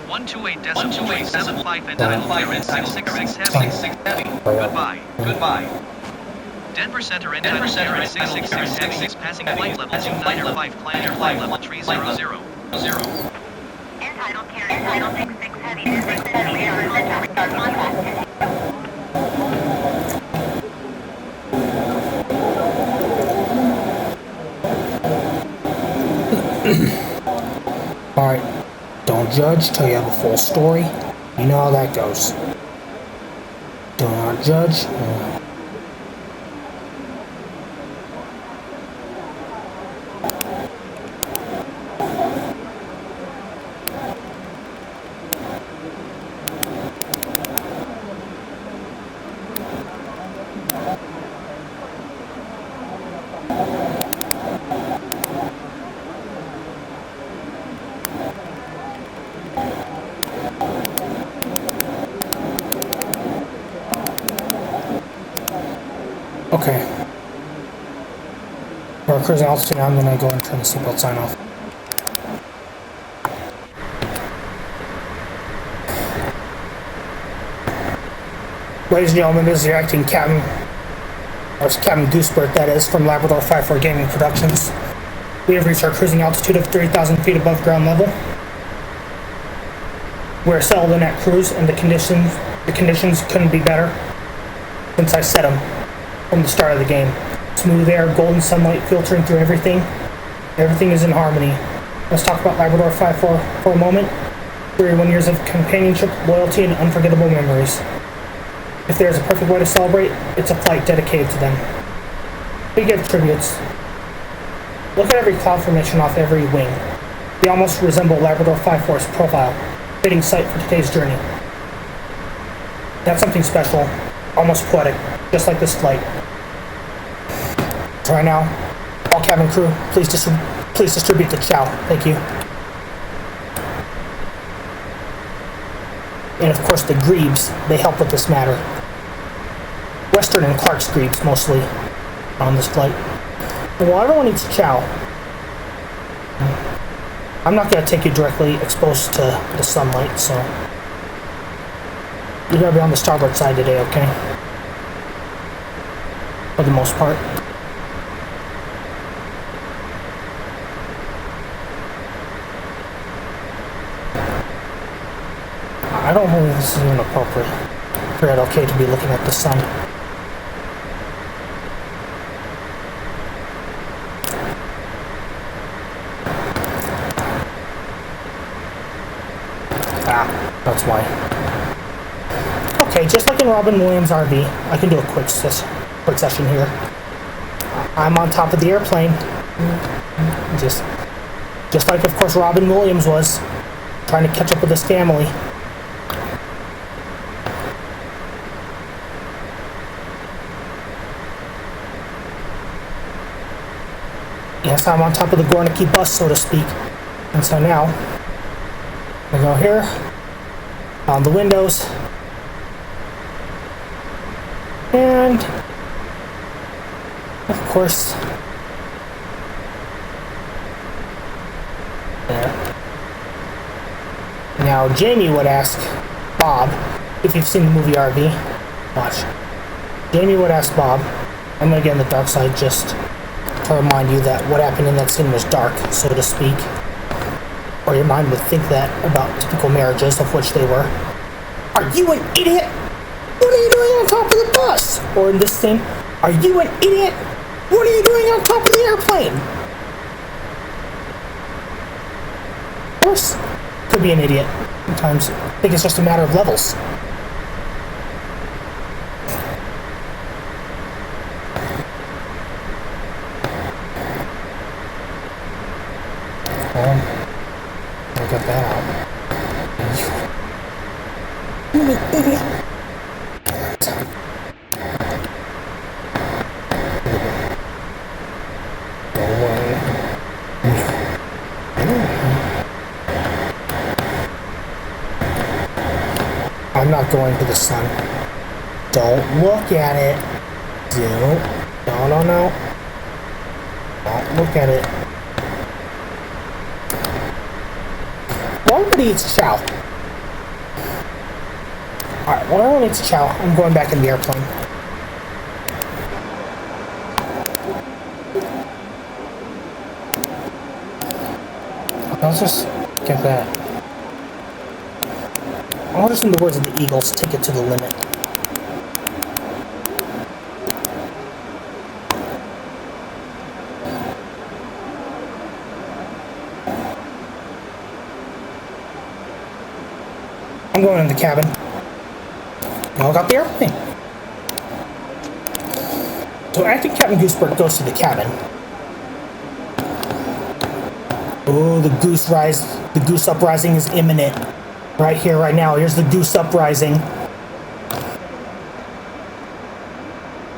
128.75 and 956 heavy. Goodbye. Goodbye. Denver Center and Denver Center 666 passing flight level 295 climb flight level 300. Entitled Karen, 66 heavy, 6 heavy, contact. Alright, don't judge till you have a full story. You know how that goes. Do not judge. Okay. We're cruising altitude now. I'm going to go and turn the seatbelt sign off. Ladies and gentlemen, this is your acting captain, or Captain Goosebert, that is, from Labrador 5 Gaming Productions. We have reached our cruising altitude of 3,000 feet above ground level. We're settled in at cruise, and the conditions couldn't be better since I set them from the start of the game. Smooth air, golden sunlight filtering through everything. Everything is in harmony. Let's talk about Labrador 5 for a moment. 31 years of companionship, loyalty, and unforgettable memories. If there's a perfect way to celebrate, it's a flight dedicated to them. We give tributes. Look at every cloud formation off every wing. They almost resemble Labrador 5-Force profile, fitting sight for today's journey. That's something special, almost poetic, just like this flight. So right now, all cabin crew, please distribute the chow. Thank you. And of course the Grebes, they help with this matter. Western and Clark's Grebes mostly on this flight. Well, everyone eats chow. I'm not going to take you directly exposed to the sunlight, so you're going to be on the starboard side today, okay? For the most part. I don't believe this is inappropriate. You're okay to be looking at the sun. That's why. Okay, just like in Robin Williams' RV, I can do a quick session here. I'm on top of the airplane. Just like, of course, Robin Williams was trying to catch up with his family. Yes, I'm on top of the Gornicki bus, so to speak. And so now, I go here, on the windows, and, of course, there. Now, Jamie would ask Bob, if you've seen the movie RV, watch. Jamie would ask Bob, I'm going to get on the dark side just to remind you that what happened in that scene was dark, so to speak. Or your mind would think that about typical marriages, of which they were. Are you an idiot? What are you doing on top of the bus? Or in this scene, are you an idiot? What are you doing on top of the airplane? Of course, could be an idiot. Sometimes I think it's just a matter of levels. I'll get that out. Go away. I'm not going to the sun. Don't look at it. No. Don't look at it. Everybody eats chow. Alright, when everyone eats chow, I'm going back in the airplane. Let's just get that. I'll just, in the words of the Eagles, take it to the limit. I'm going in the cabin. Now I got the airplane. So acting Captain Goosebert goes to the cabin. Oh, the Goose Uprising is imminent. Right here, right now. Here's the Goose Uprising.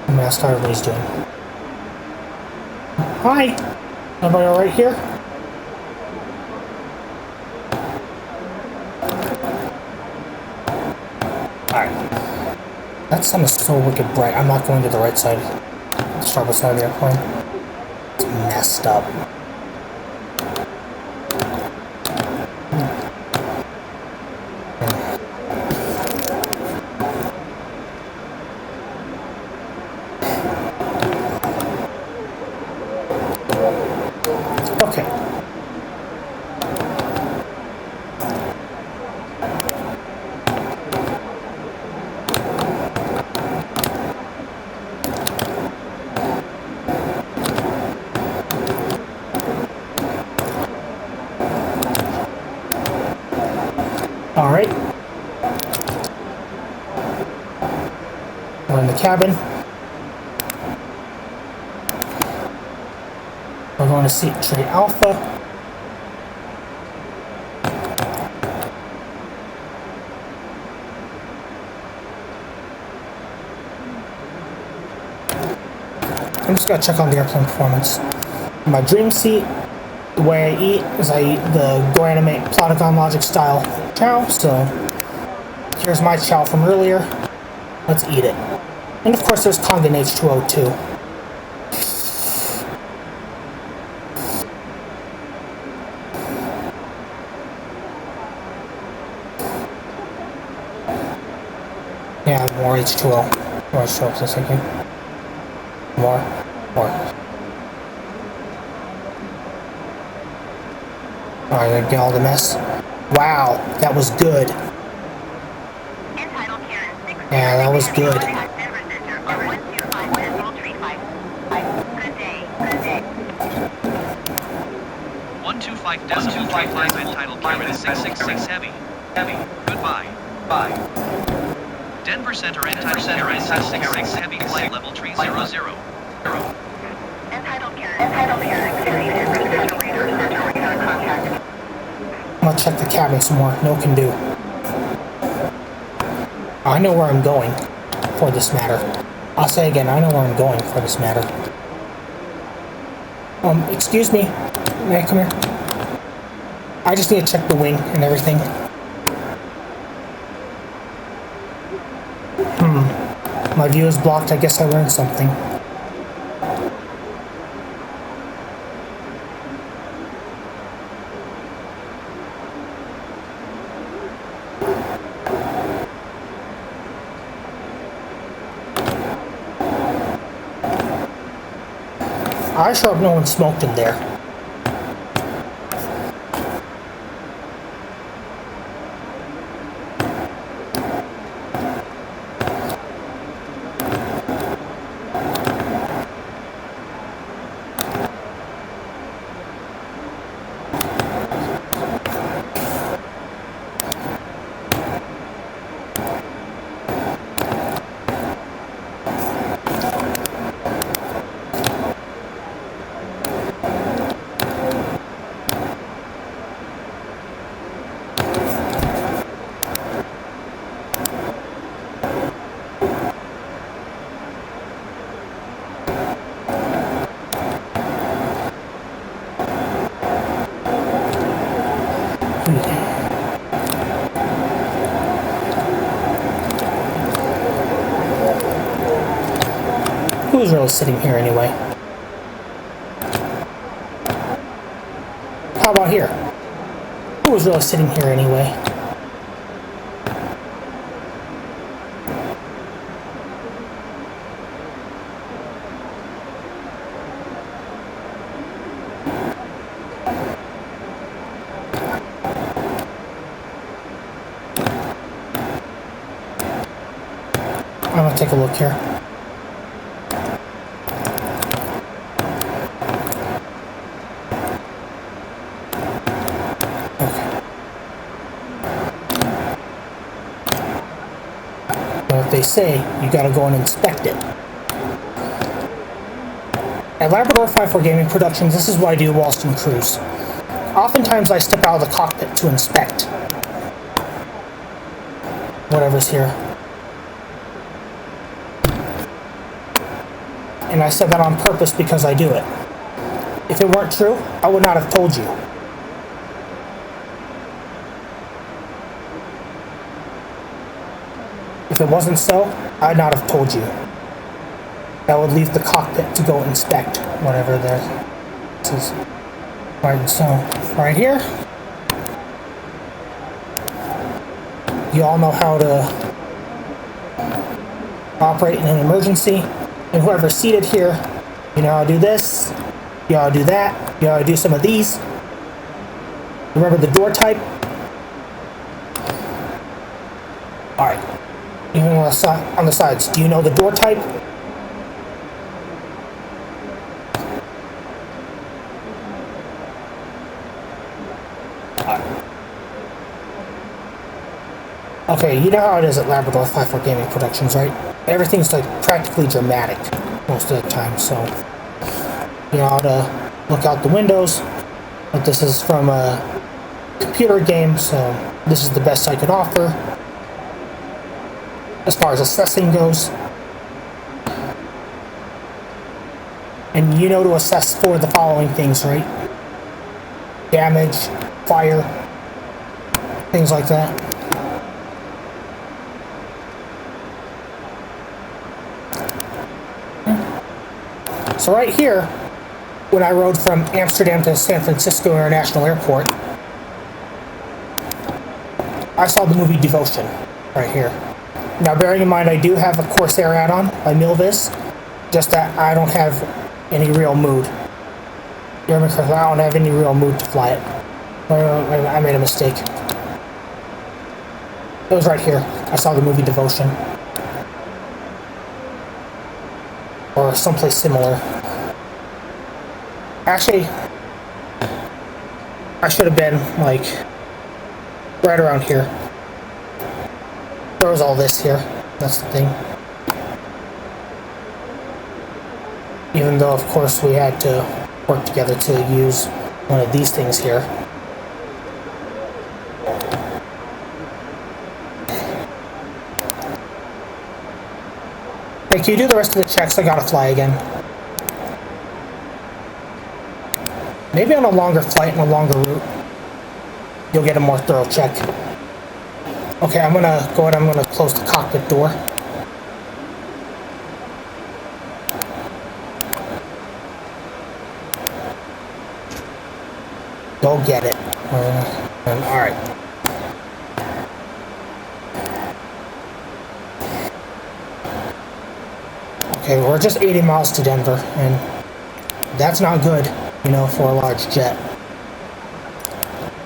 I'm gonna ask how everybody's doing. Hi. Everybody alright here? Alright. That sun is so wicked bright. I'm not going to the right side. The starboard side of the airplane. It's messed up. Okay. cabin. We're going to seat tray Alpha. I'm just gonna check on the airplane performance. My dream seat, the way I eat is I eat the Go Animate Plotagon Logic style chow, so here's my chow from earlier. Let's eat it. And of course there's Kangen H2O2. Yeah, more H2O. More H2O, I was thinking. More. Alright, gonna get all the mess. Wow, that was good. Yeah, that was good. 125.25 entitled Karen 666 heavy. Goodbye. Bye. Denver Center entitled Karen 666 heavy flight level 300. I'm gonna check the cabin some more. No can do. I know where I'm going for this matter. I'll say again, I know where I'm going for this matter. Excuse me. May I come here? I just need to check the wing and everything. My view is blocked. I guess I learned something. I sure hope no one smoked in there. Who's really sitting here anyway? How about here? Who was really sitting here anyway? I'm gonna take a look here. They say you gotta go and inspect it. At Labrador 54 Gaming Productions, this is what I do whilst in cruise. Oftentimes I step out of the cockpit to inspect whatever's here. And I said that on purpose because I do it. If it weren't true, I would not have told you. If it wasn't so, I'd not have told you. I would leave the cockpit to go inspect whatever there is. Right, so, right here, you all know how to operate in an emergency, and whoever's seated here, you know how to do this, you know how to do that, you know how to do some of these. Remember the door type? Alright. Even on the sides, do you know the door type? Okay, you know how it is at Labrador 5-4 Gaming Productions, right? Everything's like practically dramatic most of the time, so you know how to look out the windows. But this is from a computer game, so this is the best I could offer as far as assessing goes. And you know to assess for the following things, right? Damage, fire, things like that. So right here, when I rode from Amsterdam to San Francisco International Airport, I saw the movie Devotion right here. Now bearing in mind I do have a Corsair add-on by Milviz, just that I don't have any real mood. I don't have any real mood to fly it. I made a mistake. It was right here. I saw the movie Devotion. Or someplace similar. Actually, I should have been, like, right around here. There was all this here. That's the thing. Even though, of course, we had to work together to use one of these things here. Hey, can you do the rest of the checks? I gotta fly again. Maybe on a longer flight and a longer route, you'll get a more thorough check. Okay, I'm gonna go ahead, I'm gonna close the cockpit door. Go get it. Alright. Okay, we're just 80 miles to Denver, and that's not good, you know, for a large jet.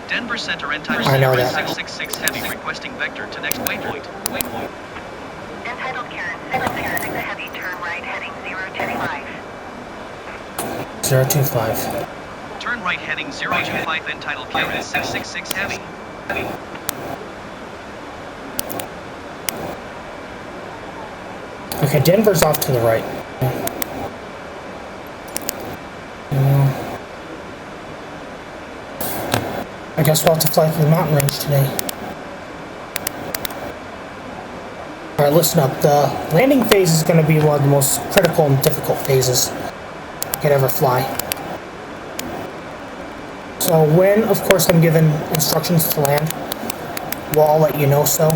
Denver Center entitled I know that. 666 Heavy requesting vector to next waypoint. Entitled Karen 666 Heavy, turn right heading 025. 025. Turn right heading 025 entitled Karen 666 Heavy. Okay, Denver's off to the right. I guess we'll have to fly through the mountain range today. Alright, listen up. The landing phase is going to be one of the most critical and difficult phases I could ever fly. So when, of course, I'm given instructions to land, we'll all let you know so.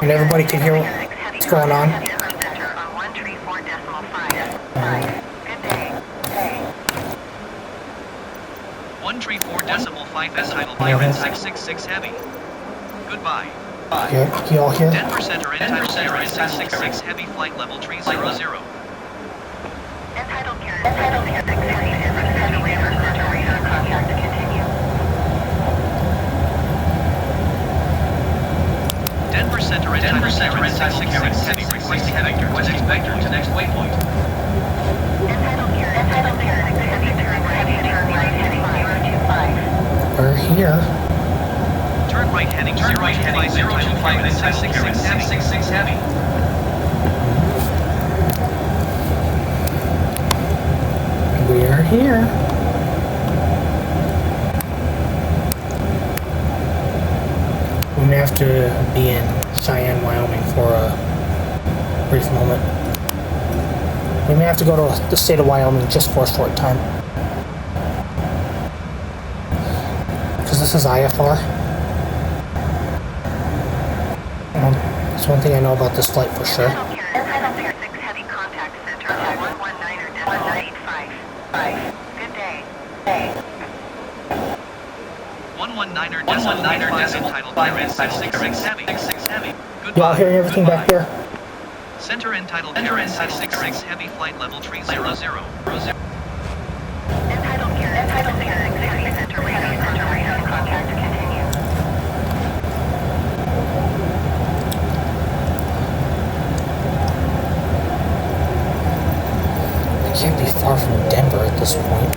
And everybody can hear what's going on. 134.5 entitled Karen 666 Heavy. Goodbye. Here, can you all hear? Denver Center entitled Karen 666 Heavy flight level 300. Entitled Karen 666 Heavy, contact to continue. Denver Center entitled Karen 666 Heavy requesting vector to next waypoint. Entitled Karen 666 Heavy, turn right heading 025. We're here. Turn right heading 025 and 666 Heavy. We are here. We may have to be in Cheyenne, Wyoming for a brief moment. We may have to go to the state of Wyoming just for a short time. Because this is IFR. That's one thing I know about this flight for sure. Entitled Karen 6 Heavy, contact center on 119.85. Good day. 119.5 entitled Karen 666 Heavy. Goodbye. Y'all hearing everything back there? Center entitled Karen 666 Heavy flight level 300. Entitled Karen 6 Heavy, center right contact to continue. I can't be far from Denver at this point.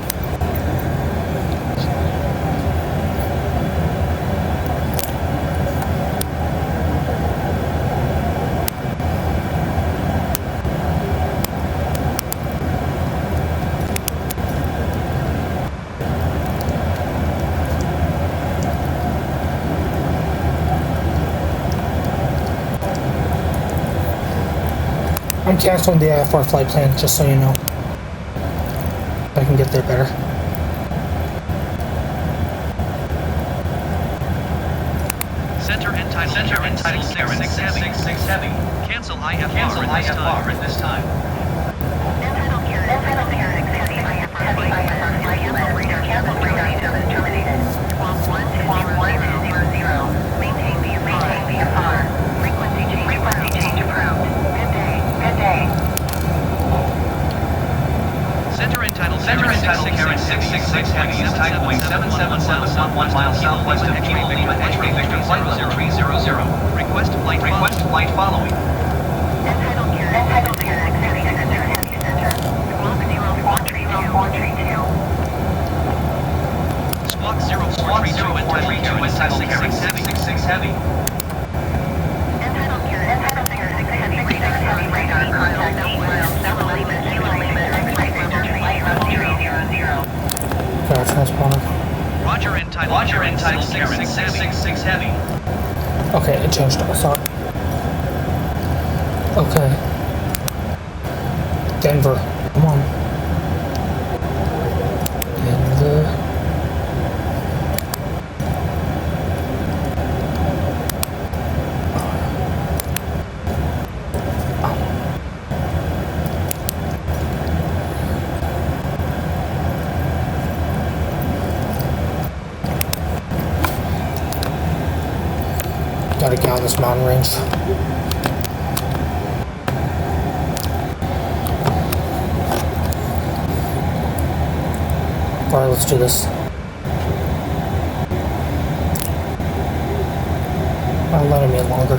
I'm canceling the IFR flight plan, just so you know. I can get there better. Center entitled 666 heavy. Cancel IFR at this time. Entitled Karen 6 heavy IFR radar cancel radar terminated. Squawk 12000. Maintain VFR. Frequency change approved. Good day. Center entitled Karen 666 heavy is type 77711 miles southwest of Kilo Lima X-ray Victor Flight 0300. Request flight following. Entitled Karen 6 heavy center. Squawk 0432. Squawk 0432 entitled Karen 666 heavy. Entitled Karen 6 heavy radar contact Kilo Lima X-ray Victor Flight 0300. Got a transponder. Roger entitled Karen 666 heavy. Okay, it changed. Sorry. Okay. Denver. Come on. Denver. Gotta get on this mountain range. Alright, let's do this. I'll let him in longer.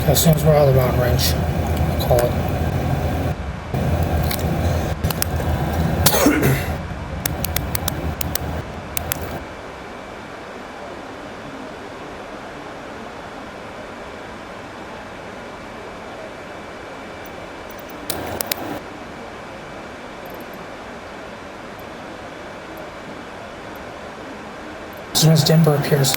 Okay, as soon as we're out of the mountain range, I'll call it. As soon as Denver appears.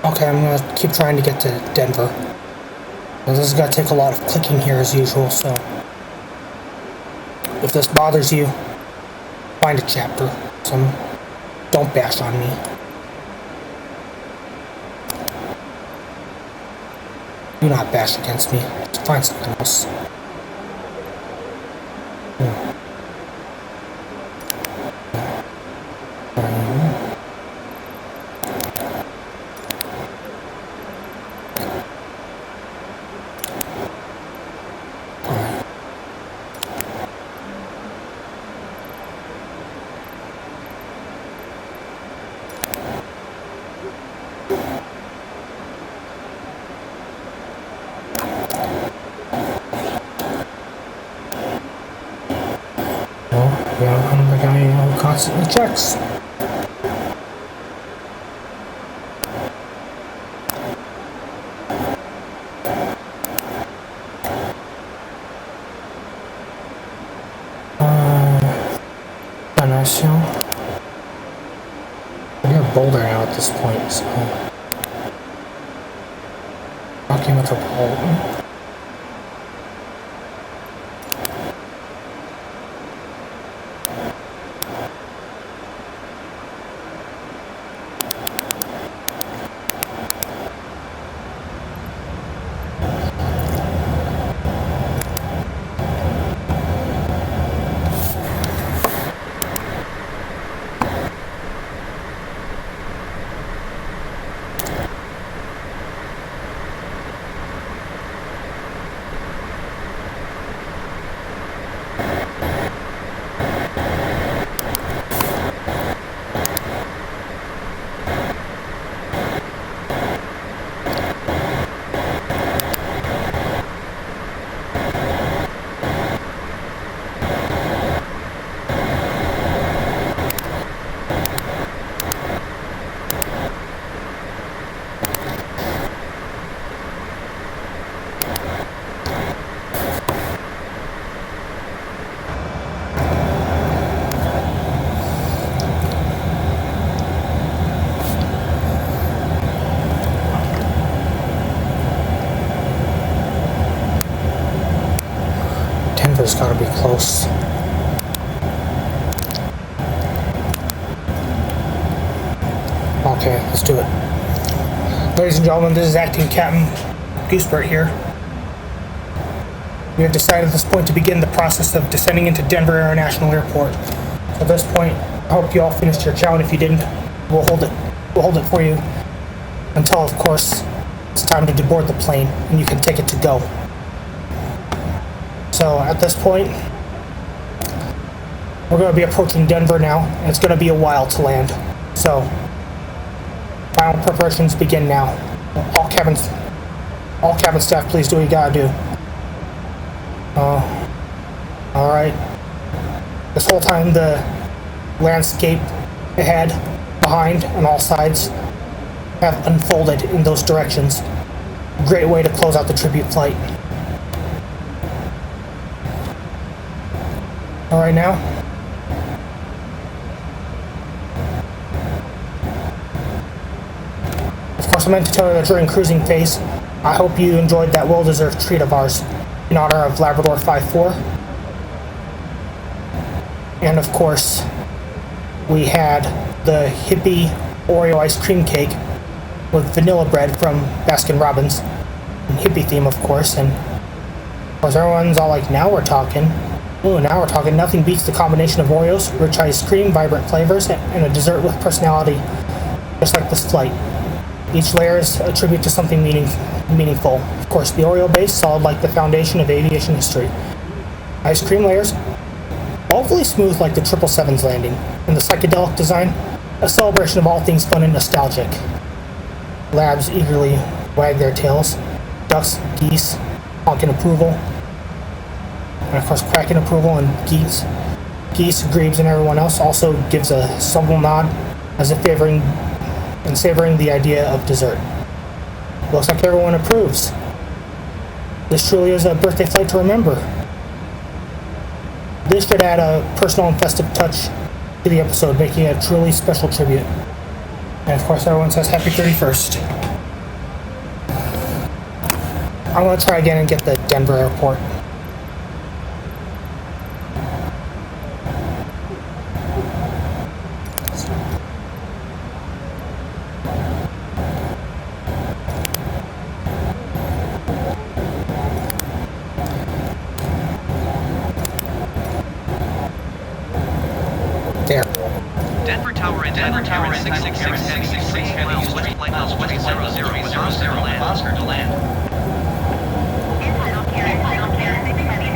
Okay, I'm gonna keep trying to get to Denver. Well, this is gonna take a lot of clicking here as usual, so if this bothers you, find a chapter. Don't bash on me. Do not bash against me. Just find something else. Oh, yeah, I'm the guy who constantly checks. We're Boulder now at this point, so Rocky Metropolitan. Denver's gotta be close. Okay, let's do it. Ladies and gentlemen, this is Acting Captain Goosebert here. We have decided at this point to begin the process of descending into Denver International Airport. At this point, I hope you all finished your chow, and if you didn't, we'll hold it for you until, of course, it's time to deboard the plane and you can take it to go. So at this point, we're going to be approaching Denver now, and it's going to be a while to land. So final preparations begin now. All cabin staff, please do what you gotta do. All right. This whole time, the landscape ahead, behind, and all sides have unfolded in those directions. Great way to close out the tribute flight. All right, now. Of course, I meant to tell you that during cruising phase, I hope you enjoyed that well-deserved treat of ours in honor of Labrador 5-4. And of course, we had the hippie Oreo ice cream cake with vanilla bread from Baskin Robbins. And hippie theme, of course, and of course everyone's all like, now we're talking. Ooh, now we're talking. Nothing beats the combination of Oreos, rich ice cream, vibrant flavors, and a dessert with personality, just like this flight. Each layer is a tribute to something meaningful. Of course, the Oreo base, solid like the foundation of aviation history. Ice cream layers, awfully smooth like the 777's landing. And the psychedelic design, a celebration of all things fun and nostalgic. Labs eagerly wag their tails. Ducks, geese, honking approval. And of course, Kraken approval, and Geese, Grebes, and everyone else also gives a subtle nod as if savoring the idea of dessert. Looks like everyone approves. This truly is a birthday flight to remember. This should add a personal and festive touch to the episode, making it a truly special tribute. And of course, everyone says happy 31st. I'm going to try again and get the Denver airport. There. Denver Tower and Denver Tower 666 miles west flight 00 with Oscar to land. Entitled Karen 6 Heavy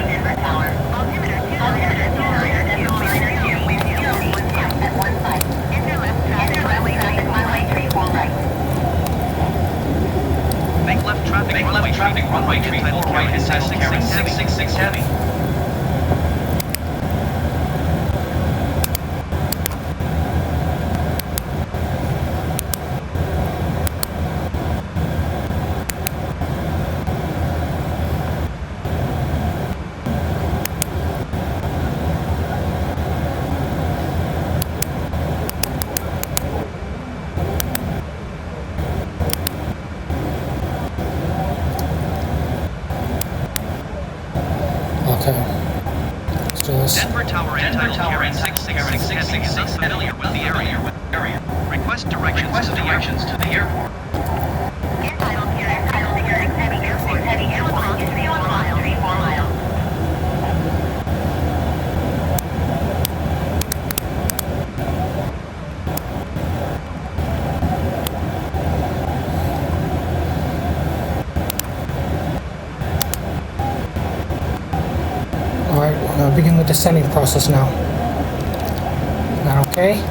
Denver Tower. Altimeter 200 decimal 2 wind 0 at 15. Enter left traffic runway 34 right. Make left traffic runway 34 right and 666 heavy. Denver Tower and Title Karen 666 Heavy is unfamiliar with the area. Request directions to the airport. Entitled Karen Heavy Airport Heavy Airport is 3 miles, 3 miles. Alright, we're going to begin the descending process now. Is that okay?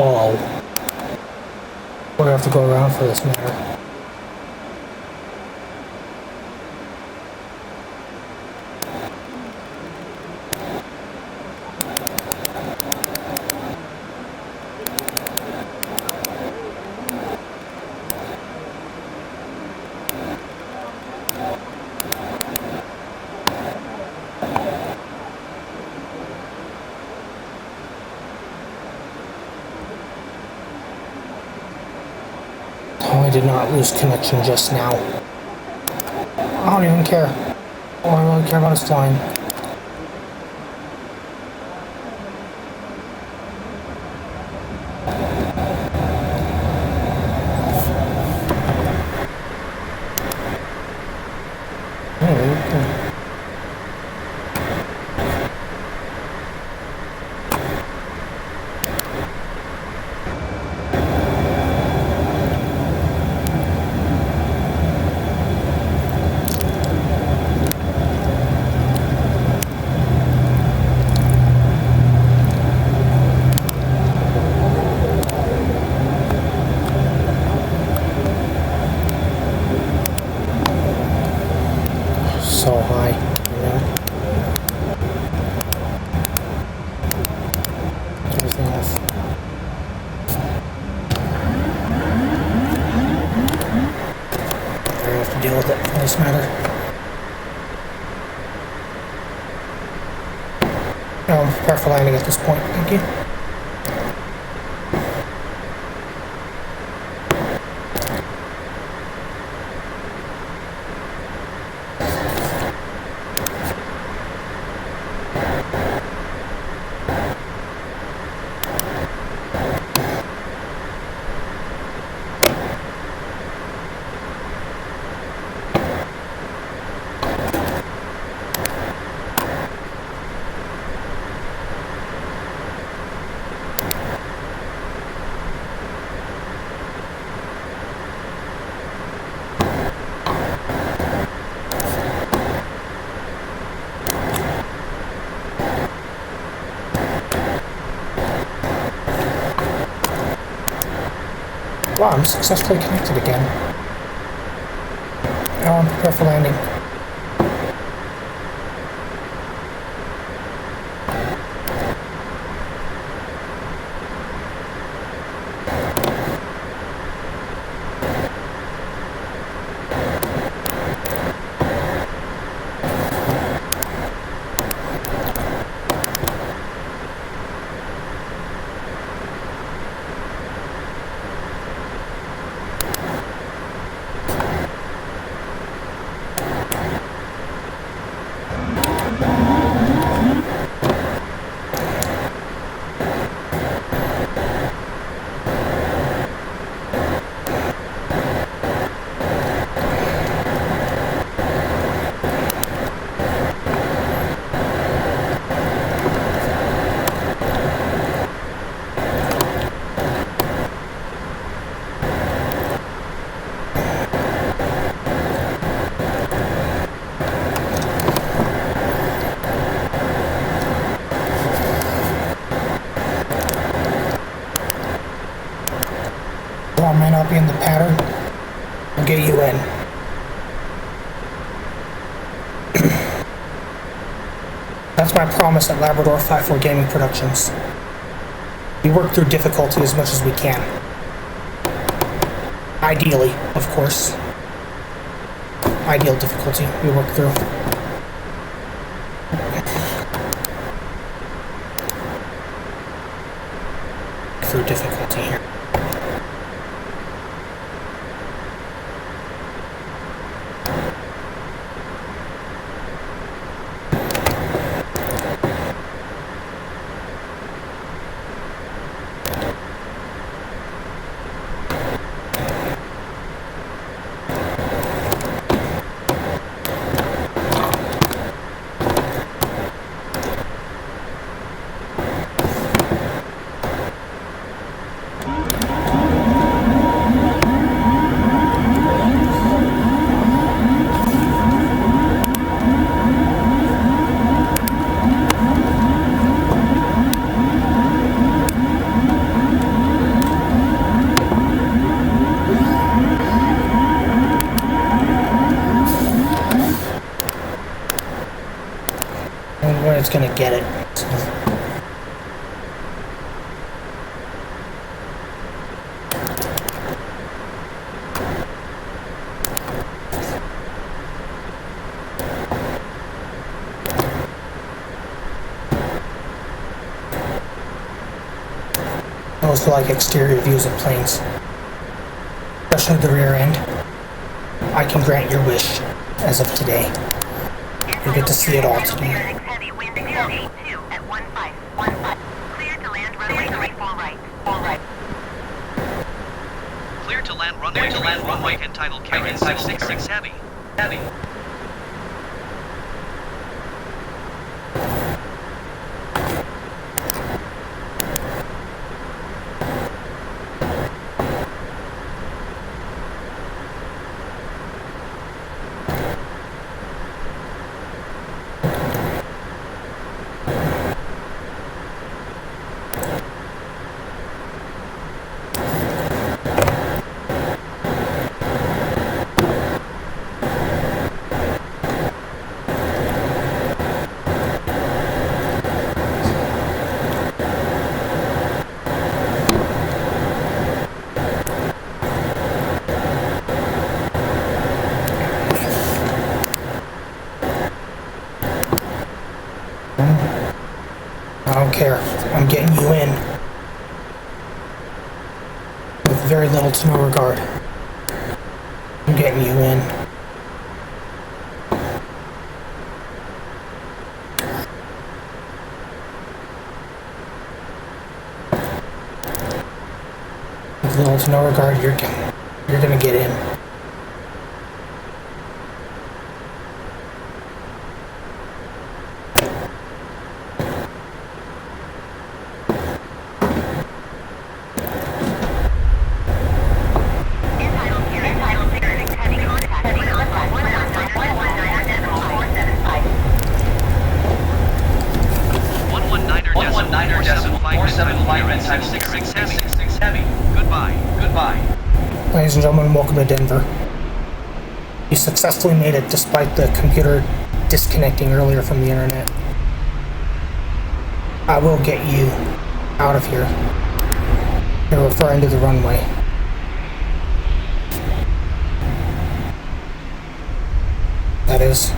Oh. We're gonna have to go around for this matter. I did not lose connection just now. I don't even care. All I really care about is flying. So high, you know. Everything else. I have to deal with it for this matter. Prepare for landing at this point, thank you. Wow, I'm successfully connected again. Now I'm prepared for landing. I may not be in the pattern. I'll get you in. That's my promise at Labrador 5-4 Gaming Productions. We work through difficulty as much as we can. Ideally, of course. Ideal difficulty we work through. Through difficulty here. It's gonna get it. So. I also like exterior views of planes, especially the rear end. I can grant your wish as of today. You get to see it all today. At 1515. Clear to land runway 34 right. All right. Clear to land runway entitled Karen 666 Heavy. I don't care. I'm getting you in. With very little to no regard. I'm getting you in. With little to no regard, you're gonna get in. Heavy. Goodbye. Ladies and gentlemen, welcome to Denver. You successfully made it despite the computer disconnecting earlier from the internet. I will get you out of here. You're referring to the runway. That is.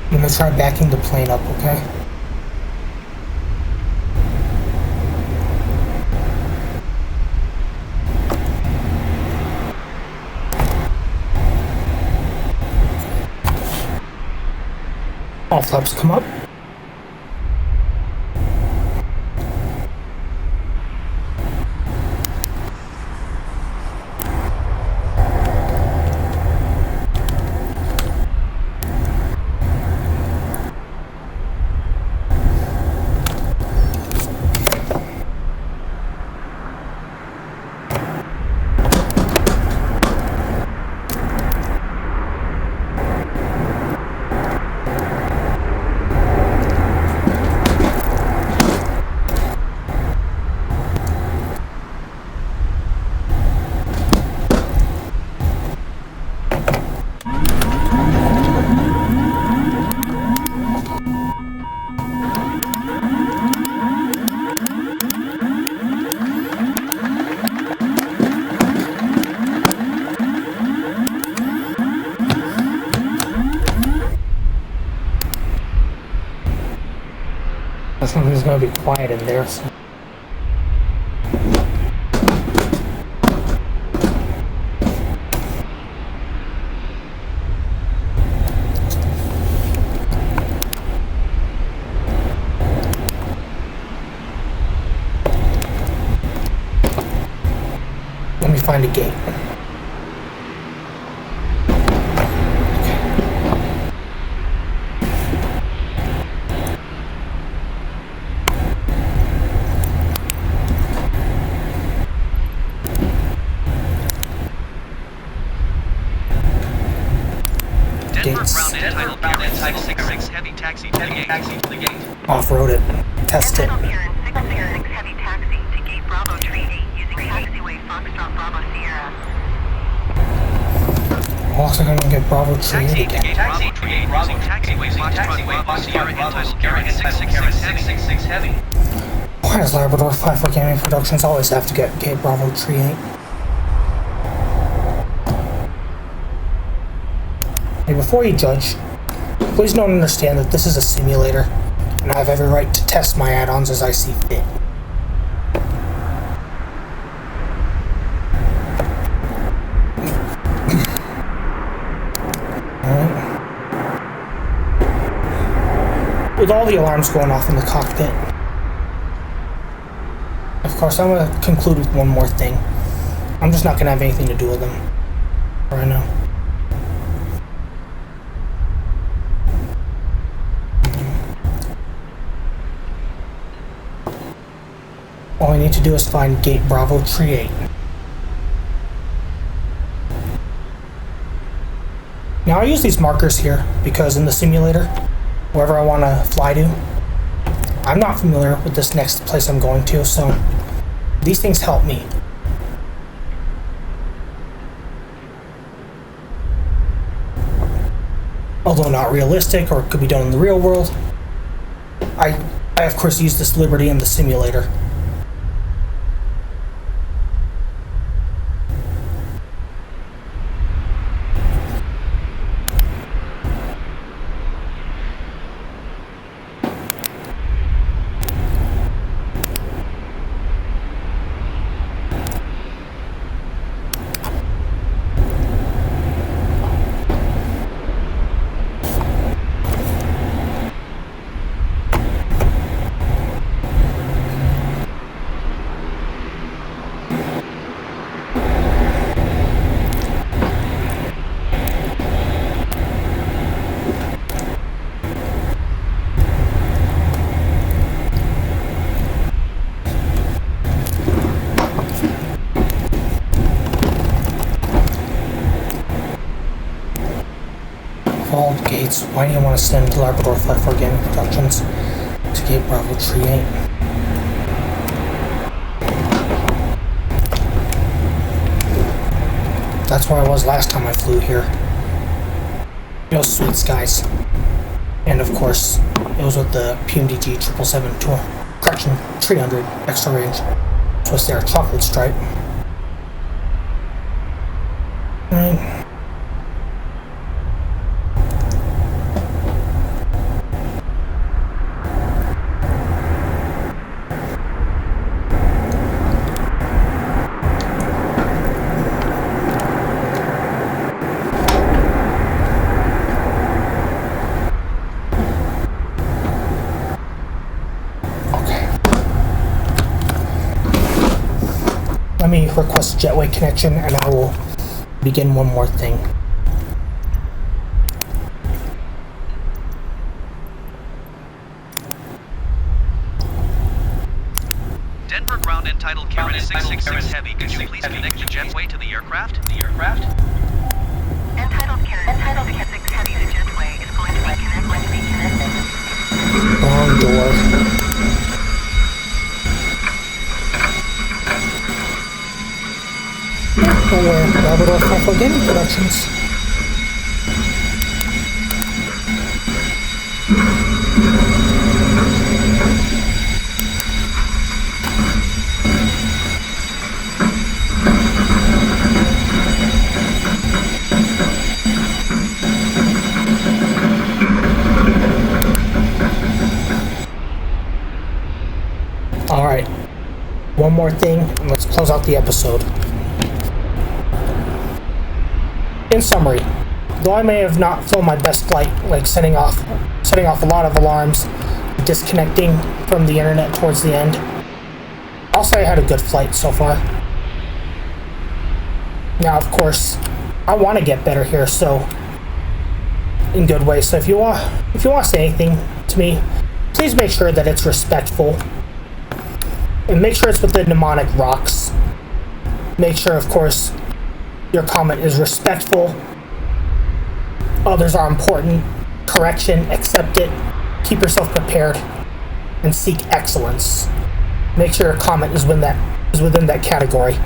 I'm gonna try backing the plane up, okay? All flaps come up. Something's gonna be quiet in there. So. Let me find a gate. Off-road it. Test it. Heavy taxi to gate Bravo Tree 8 using taxiway Foxtrot Bravo Sierra. Also gonna get Bravo Tree 8 again. Taxi Tree 8 using taxiway Foxtrot Sierra entitled Karen 666 Heavy. Why does Labrador 5 for Gaming Productions always have to get Gate Bravo Tree 8? Hey, before you judge, please note and understand that this is a simulator, and I have every right to test my add-ons as I see fit. Alright. With all the alarms going off in the cockpit, of course, I'm going to conclude with one more thing. I'm just not going to have anything to do with them right now. All I need to do is find Gate Bravo Tree 8. Now I use these markers here because in the simulator, wherever I want to fly to, I'm not familiar with this next place I'm going to, so these things help me. Although not realistic or could be done in the real world, I of course use this liberty in the simulator. Bald Gates. Why do you want to send Labrador 54 Gaming Productions to Gate Bravo Tree 8? That's where I was last time I flew here. It was Sweet Skies. And of course, it was with the PMDG 777 correction 300 extra range. So it's their chocolate stripe. Alright. Let me request jetway connection and I will begin one more thing. Denver ground entitled Karen 666 Heavy. Could you please connect the jetway to the aircraft? Entitled Karen 666 Heavy, the jetway is going to be connected. Wrong door. Nowhere. Labrador 54 Gaming Productions. Alright. One more thing, and let's close out the episode. In summary, though I may have not flown my best flight, like setting off a lot of alarms, disconnecting from the internet towards the end, I'll say I had a good flight so far. Now, of course, I want to get better here, so in good ways. So if you want to say anything to me, please make sure that it's respectful, and make sure it's with the mnemonic rocks. Make sure, of course, your comment is respectful. Others are important. Correction, accept it. Keep yourself prepared and seek excellence. Make sure your comment is within that category.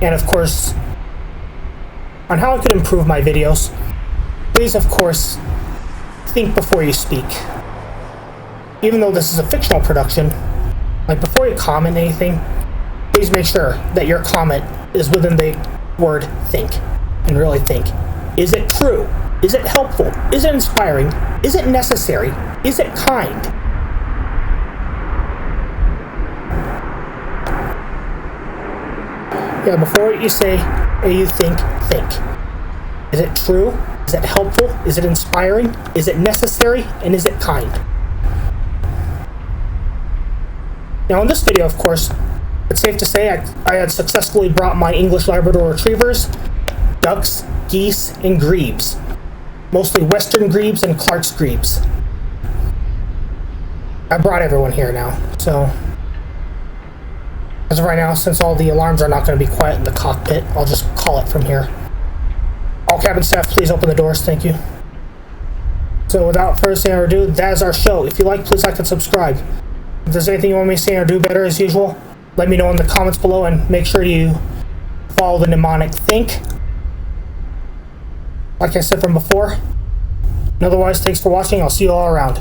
And of course, on how I could improve my videos, please, of course, think before you speak. Even though this is a fictional production, like before you comment anything, please make sure that your comment is within the word think, and really think. Is it true? Is it helpful? Is it inspiring? Is it necessary? Is it kind? Yeah, before you say you think. Is it true? Is it helpful? Is it inspiring? Is it necessary? And is it kind? Now in this video, of course, it's safe to say I had successfully brought my English Labrador Retrievers, ducks, geese, and grebes. Mostly western grebes and Clark's grebes. I brought everyone here now, so as of right now, since all the alarms are not going to be quiet in the cockpit, I'll just call it from here. All cabin staff, please open the doors, thank you. So without further ado, that is our show. If you like, please like and subscribe. If there's anything you want me to say or do better as usual, let me know in the comments below, and make sure you follow the mnemonic think. Like I said from before. And otherwise, thanks for watching. I'll see you all around.